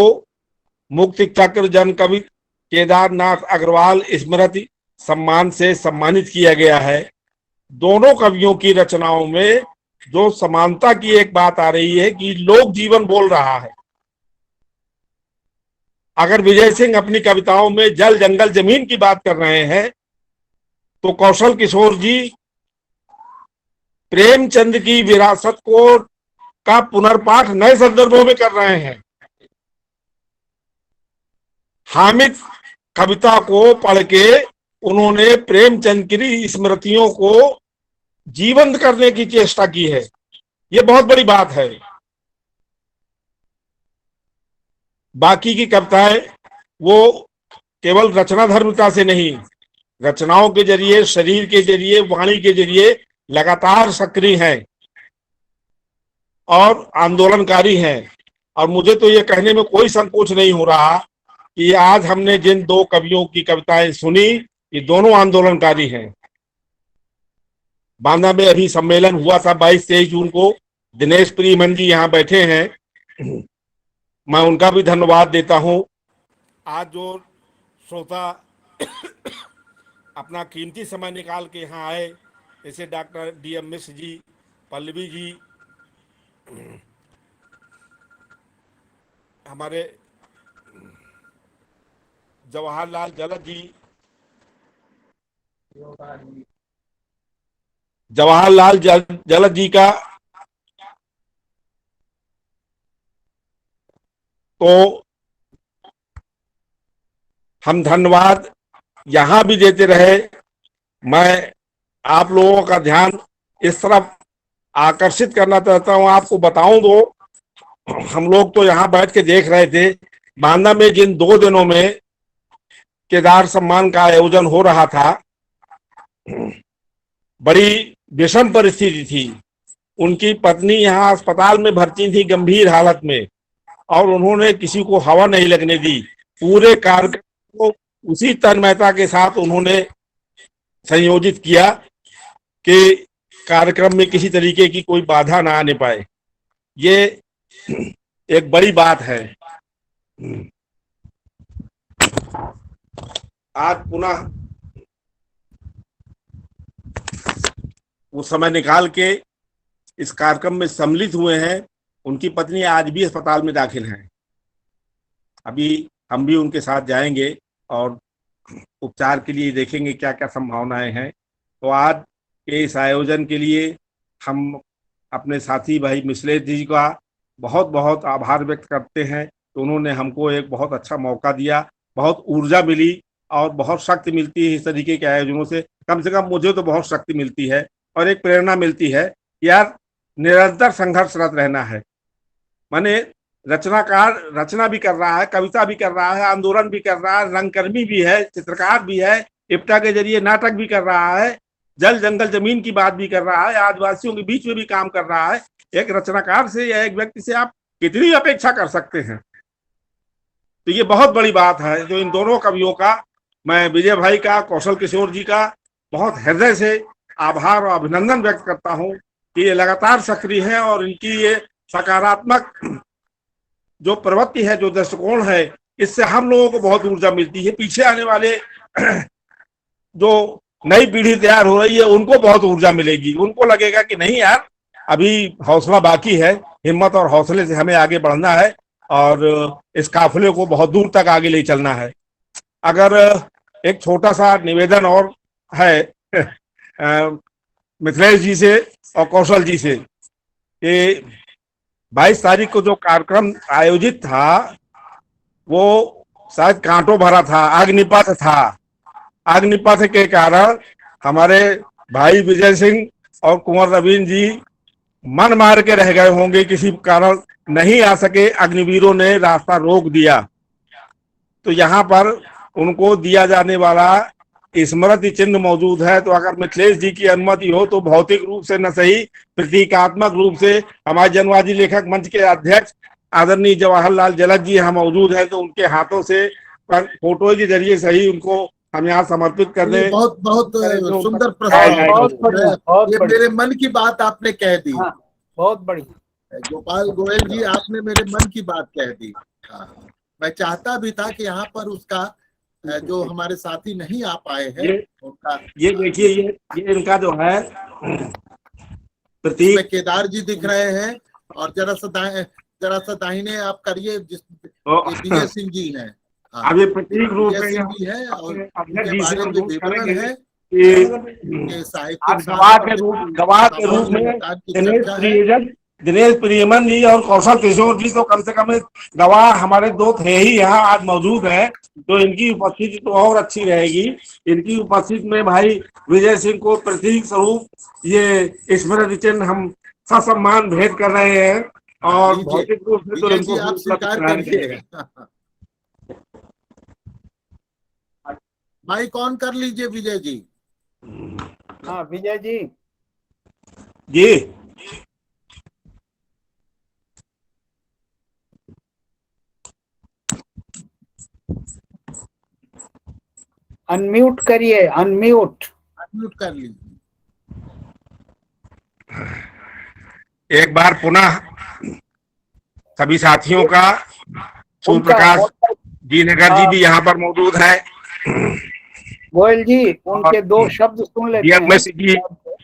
मुक्ति चक्र जन कवि केदारनाथ अग्रवाल स्मृति सम्मान से सम्मानित किया गया है। दोनों कवियों की रचनाओं में जो समानता की एक बात आ रही है कि लोक जीवन बोल रहा है। अगर विजय सिंह अपनी कविताओं में जल जंगल जमीन की बात कर रहे हैं, तो कौशल किशोर जी प्रेमचंद की विरासत को का पुनर्पाठ नए संदर्भों में कर रहे हैं। हामिद कविता को पढ़ के उन्होंने प्रेमचंद की स्मृतियों को जीवंत करने की चेष्टा की है। ये बहुत बड़ी बात है। बाकी की कविताएं वो केवल रचना धर्मिता से नहीं, रचनाओं के जरिए, शरीर के जरिए, वाणी के जरिए लगातार सक्रिय हैं और आंदोलनकारी हैं। और मुझे तो ये कहने में कोई संकोच नहीं हो रहा कि आज हमने जिन दो कवियों की कविताएं सुनी, ये दोनों आंदोलनकारी हैं। बांदा में अभी सम्मेलन हुआ था 22-23 जून को। दिनेश प्रियमन जी यहाँ बैठे हैं, मैं उनका भी धन्यवाद देता हूँ। आज जो श्रोता अपना कीमती समय निकाल के यहाँ आए, जैसे डॉक्टर DM मिश्र जी, पल्लवी जी, हमारे जवाहरलाल जलद जी, जवाहरलाल जलद जी का तो हम धन्यवाद यहां भी देते रहे। मैं आप लोगों का ध्यान इस तरफ आकर्षित करना चाहता हूं। आपको बताऊं तो हम लोग तो यहाँ बैठ के देख रहे थे, बांदा में जिन 2 दिनों में केदार सम्मान का आयोजन हो रहा था, बड़ी विषम परिस्थिति थी। उनकी पत्नी यहाँ अस्पताल में भर्ती थी गंभीर हालत में, और उन्होंने किसी को हवा नहीं लगने दी। पूरे कार्यक्रम को उसी तन्मयता के साथ उन्होंने संयोजित किया कि कार्यक्रम में किसी तरीके की कोई बाधा ना आने पाए। ये एक बड़ी बात है। आज पुनः वो समय निकाल के इस कार्यक्रम में सम्मिलित हुए हैं। उनकी पत्नी आज भी अस्पताल में दाखिल हैं। अभी हम भी उनके साथ जाएंगे और उपचार के लिए देखेंगे क्या क्या संभावनाएं हैं। तो आज के इस आयोजन के लिए हम अपने साथी भाई मिश्लेश जी का बहुत बहुत आभार व्यक्त करते हैं कि उन्होंने हमको एक बहुत अच्छा मौका दिया, बहुत ऊर्जा मिली और बहुत शक्ति मिलती है इस तरीके के आयोजनों से। कम मुझे तो बहुत शक्ति मिलती है और एक प्रेरणा मिलती है। यार निरंतर संघर्षरत रहना है। माने रचनाकार रचना भी कर रहा है, कविता भी कर रहा है, आंदोलन भी कर रहा है, रंगकर्मी भी है, चित्रकार भी है, इप्टा के जरिए नाटक भी कर रहा है, जल जंगल जमीन की बात भी कर रहा है, आदिवासियों के बीच में भी काम कर रहा है। एक रचनाकार से या एक व्यक्ति से आप कितनी अपेक्षा कर सकते हैं। तो ये बहुत बड़ी बात है जो इन दोनों कवियों का, मैं विजय भाई का, कौशल किशोर जी का बहुत हृदय से आभार और अभिनंदन व्यक्त करता हूँ कि ये लगातार सक्रिय है और इनकी ये सकारात्मक जो प्रवृत्ति है, जो दृष्टिकोण है, इससे हम लोगों को बहुत ऊर्जा मिलती है। पीछे आने वाले जो नई पीढ़ी तैयार हो रही है उनको बहुत ऊर्जा मिलेगी। उनको लगेगा कि नहीं यार, अभी हौसला बाकी है, हिम्मत और हौसले से हमें आगे बढ़ना है और इस काफिले को बहुत दूर तक आगे ले चलना है। अगर एक छोटा सा निवेदन और है मिथिलेश जी से और कौशल जी से कि 22 तारीख को जो कार्यक्रम आयोजित था वो शायद कांटों भरा था, अग्निपथ था। अग्निपथ के कारण हमारे भाई विजय सिंह और कुंवर रवीन जी मन मार के रह गए होंगे, किसी कारण नहीं आ सके, अग्निवीरों ने रास्ता रोक दिया। तो यहाँ पर उनको दिया जाने वाला स्मृति चिन्ह मौजूद है। तो अगर मिथिलेश जी की अनुमति हो तो भौतिक रूप से न सही, प्रतीकात्मक रूप से हमारे जनवादी लेखक मंच के अध्यक्ष आदरणीय जवाहरलाल जलद जी यहाँ मौजूद है, तो उनके हाथों से फोटो के जरिए सही उनको हम यहाँ समर्पित कर दें। बहुत बहुत सुंदर प्रस्ताव, ये मेरे मन की बात आपने कह दी। हाँ, बहुत बढ़िया गोपाल गोयल जी, आपने मेरे मन की बात कह दी। मैं चाहता भी था कि यहाँ पर उसका जो हमारे साथी नहीं आ पाए हैं उनका, ये देखिए ये इनका जो है प्रतीक, केदार जी दिख रहे हैं और जरा सा दाहिने आप करिए, जिस विजय सिंह जी हैं। अब ये प्रतीक रूप में है और उनके बारे में विवरण है कि गवाह के रूप में दिनेश प्रियमन जी और कौशल किशोर जी तो कम से कम गवाह हमारे दो थे ही यहाँ आज मौजूद है। तो इनकी उपस्थिति तो और अच्छी रहेगी। इनकी उपस्थिति में भाई विजय सिंह को प्रतीक स्वरूप ये स्मृति चिन्ह हम ससम्मान भेंट कर रहे हैं और भौतिक रूप से तो इनको आप स्वीकार करिए। भाई कौन कर लीजिए विजय जी। हाँ विजय जी। जी अनम्यूट करिए, अनम्यूट कर लीजिए। एक बार पुनः सभी साथियों का, सूर्य प्रकाश जी नगर जी भी यहाँ पर मौजूद है। गोयल जी उनके दो शब्द सुन लेते हैं। जी,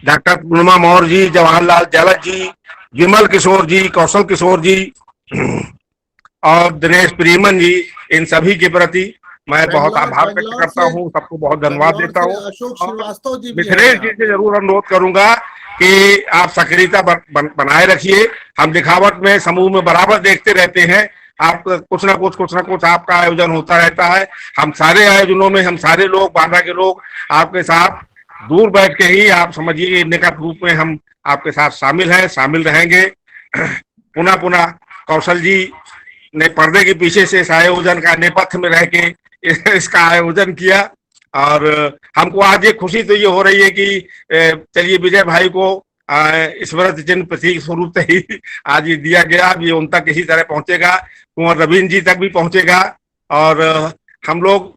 डॉक्टर पूर्णिमा मौर्य जी, जवाहरलाल जलद जी, विमल किशोर जी, कौशल किशोर जी और दिनेश प्रियमन जी, इन सभी के प्रति मैं बहुत आभार व्यक्त करता हूँ। सबको बहुत धन्यवाद देता हूँ। अशोक श्रीवास्तव जी, मिथिलेश जी से जरूर अनुरोध करूंगा कि आप सक्रियता बनाए रखिए। हम दिखावट में समूह में बराबर देखते रहते हैं, आप कुछ ना कुछ आपका आयोजन होता रहता है। हम सारे आयोजनों में हम सारे लोग, बांदा के लोग आपके साथ दूर बैठ के ही, आप समझिए निकट रूप में हम आपके साथ शामिल हैं, शामिल रहेंगे। पुनः कौशल जी ने पर्दे के पीछे से इस आयोजन का नेपथ्य में रह के इसका आयोजन किया और हमको आज ये खुशी तो ये हो रही है कि चलिए विजय भाई को स्मृति चिन्ह प्रतीक स्वरूप से ही आज ये दिया गया। अब ये उन तक इसी तरह पहुंचेगा, कुंवर रवीन जी तक भी पहुंचेगा। और हम लोग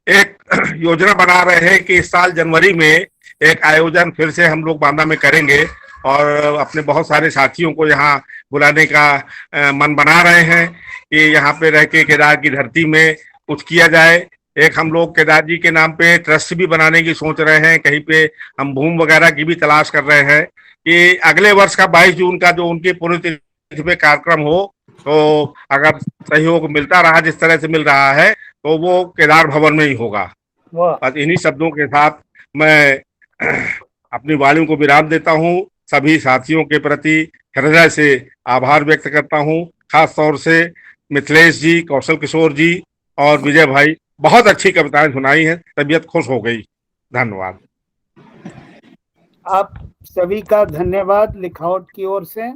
एक योजना बना रहे हैं कि इस साल जनवरी में एक आयोजन फिर से हम लोग बांदा में करेंगे और अपने बहुत सारे साथियों को यहाँ बुलाने का मन बना रहे हैं कि यहाँ पे रह के केदार की धरती में कुछ किया जाए। एक हम लोग केदार जी के नाम पे ट्रस्ट भी बनाने की सोच रहे हैं, कहीं पे हम भूमि वगैरह की भी तलाश कर रहे हैं कि अगले वर्ष का 22 जून का जो उनकी पुण्यतिथि पे कार्यक्रम हो, तो अगर सहयोग मिलता रहा जिस तरह से मिल रहा है तो वो केदार भवन में ही होगा। वाह, बस इन्हीं शब्दों के साथ मैं अपनी वाणी को विराम देता हूँ। सभी साथियों के प्रति हृदय से आभार व्यक्त करता हूँ, खास तौर से मिथिलेश जी, कौशल किशोर जी और विजय भाई, बहुत अच्छी कविताएं सुनाई हैं, तबीयत खुश हो गई। धन्यवाद। आप सभी का धन्यवाद लिखावट की ओर से।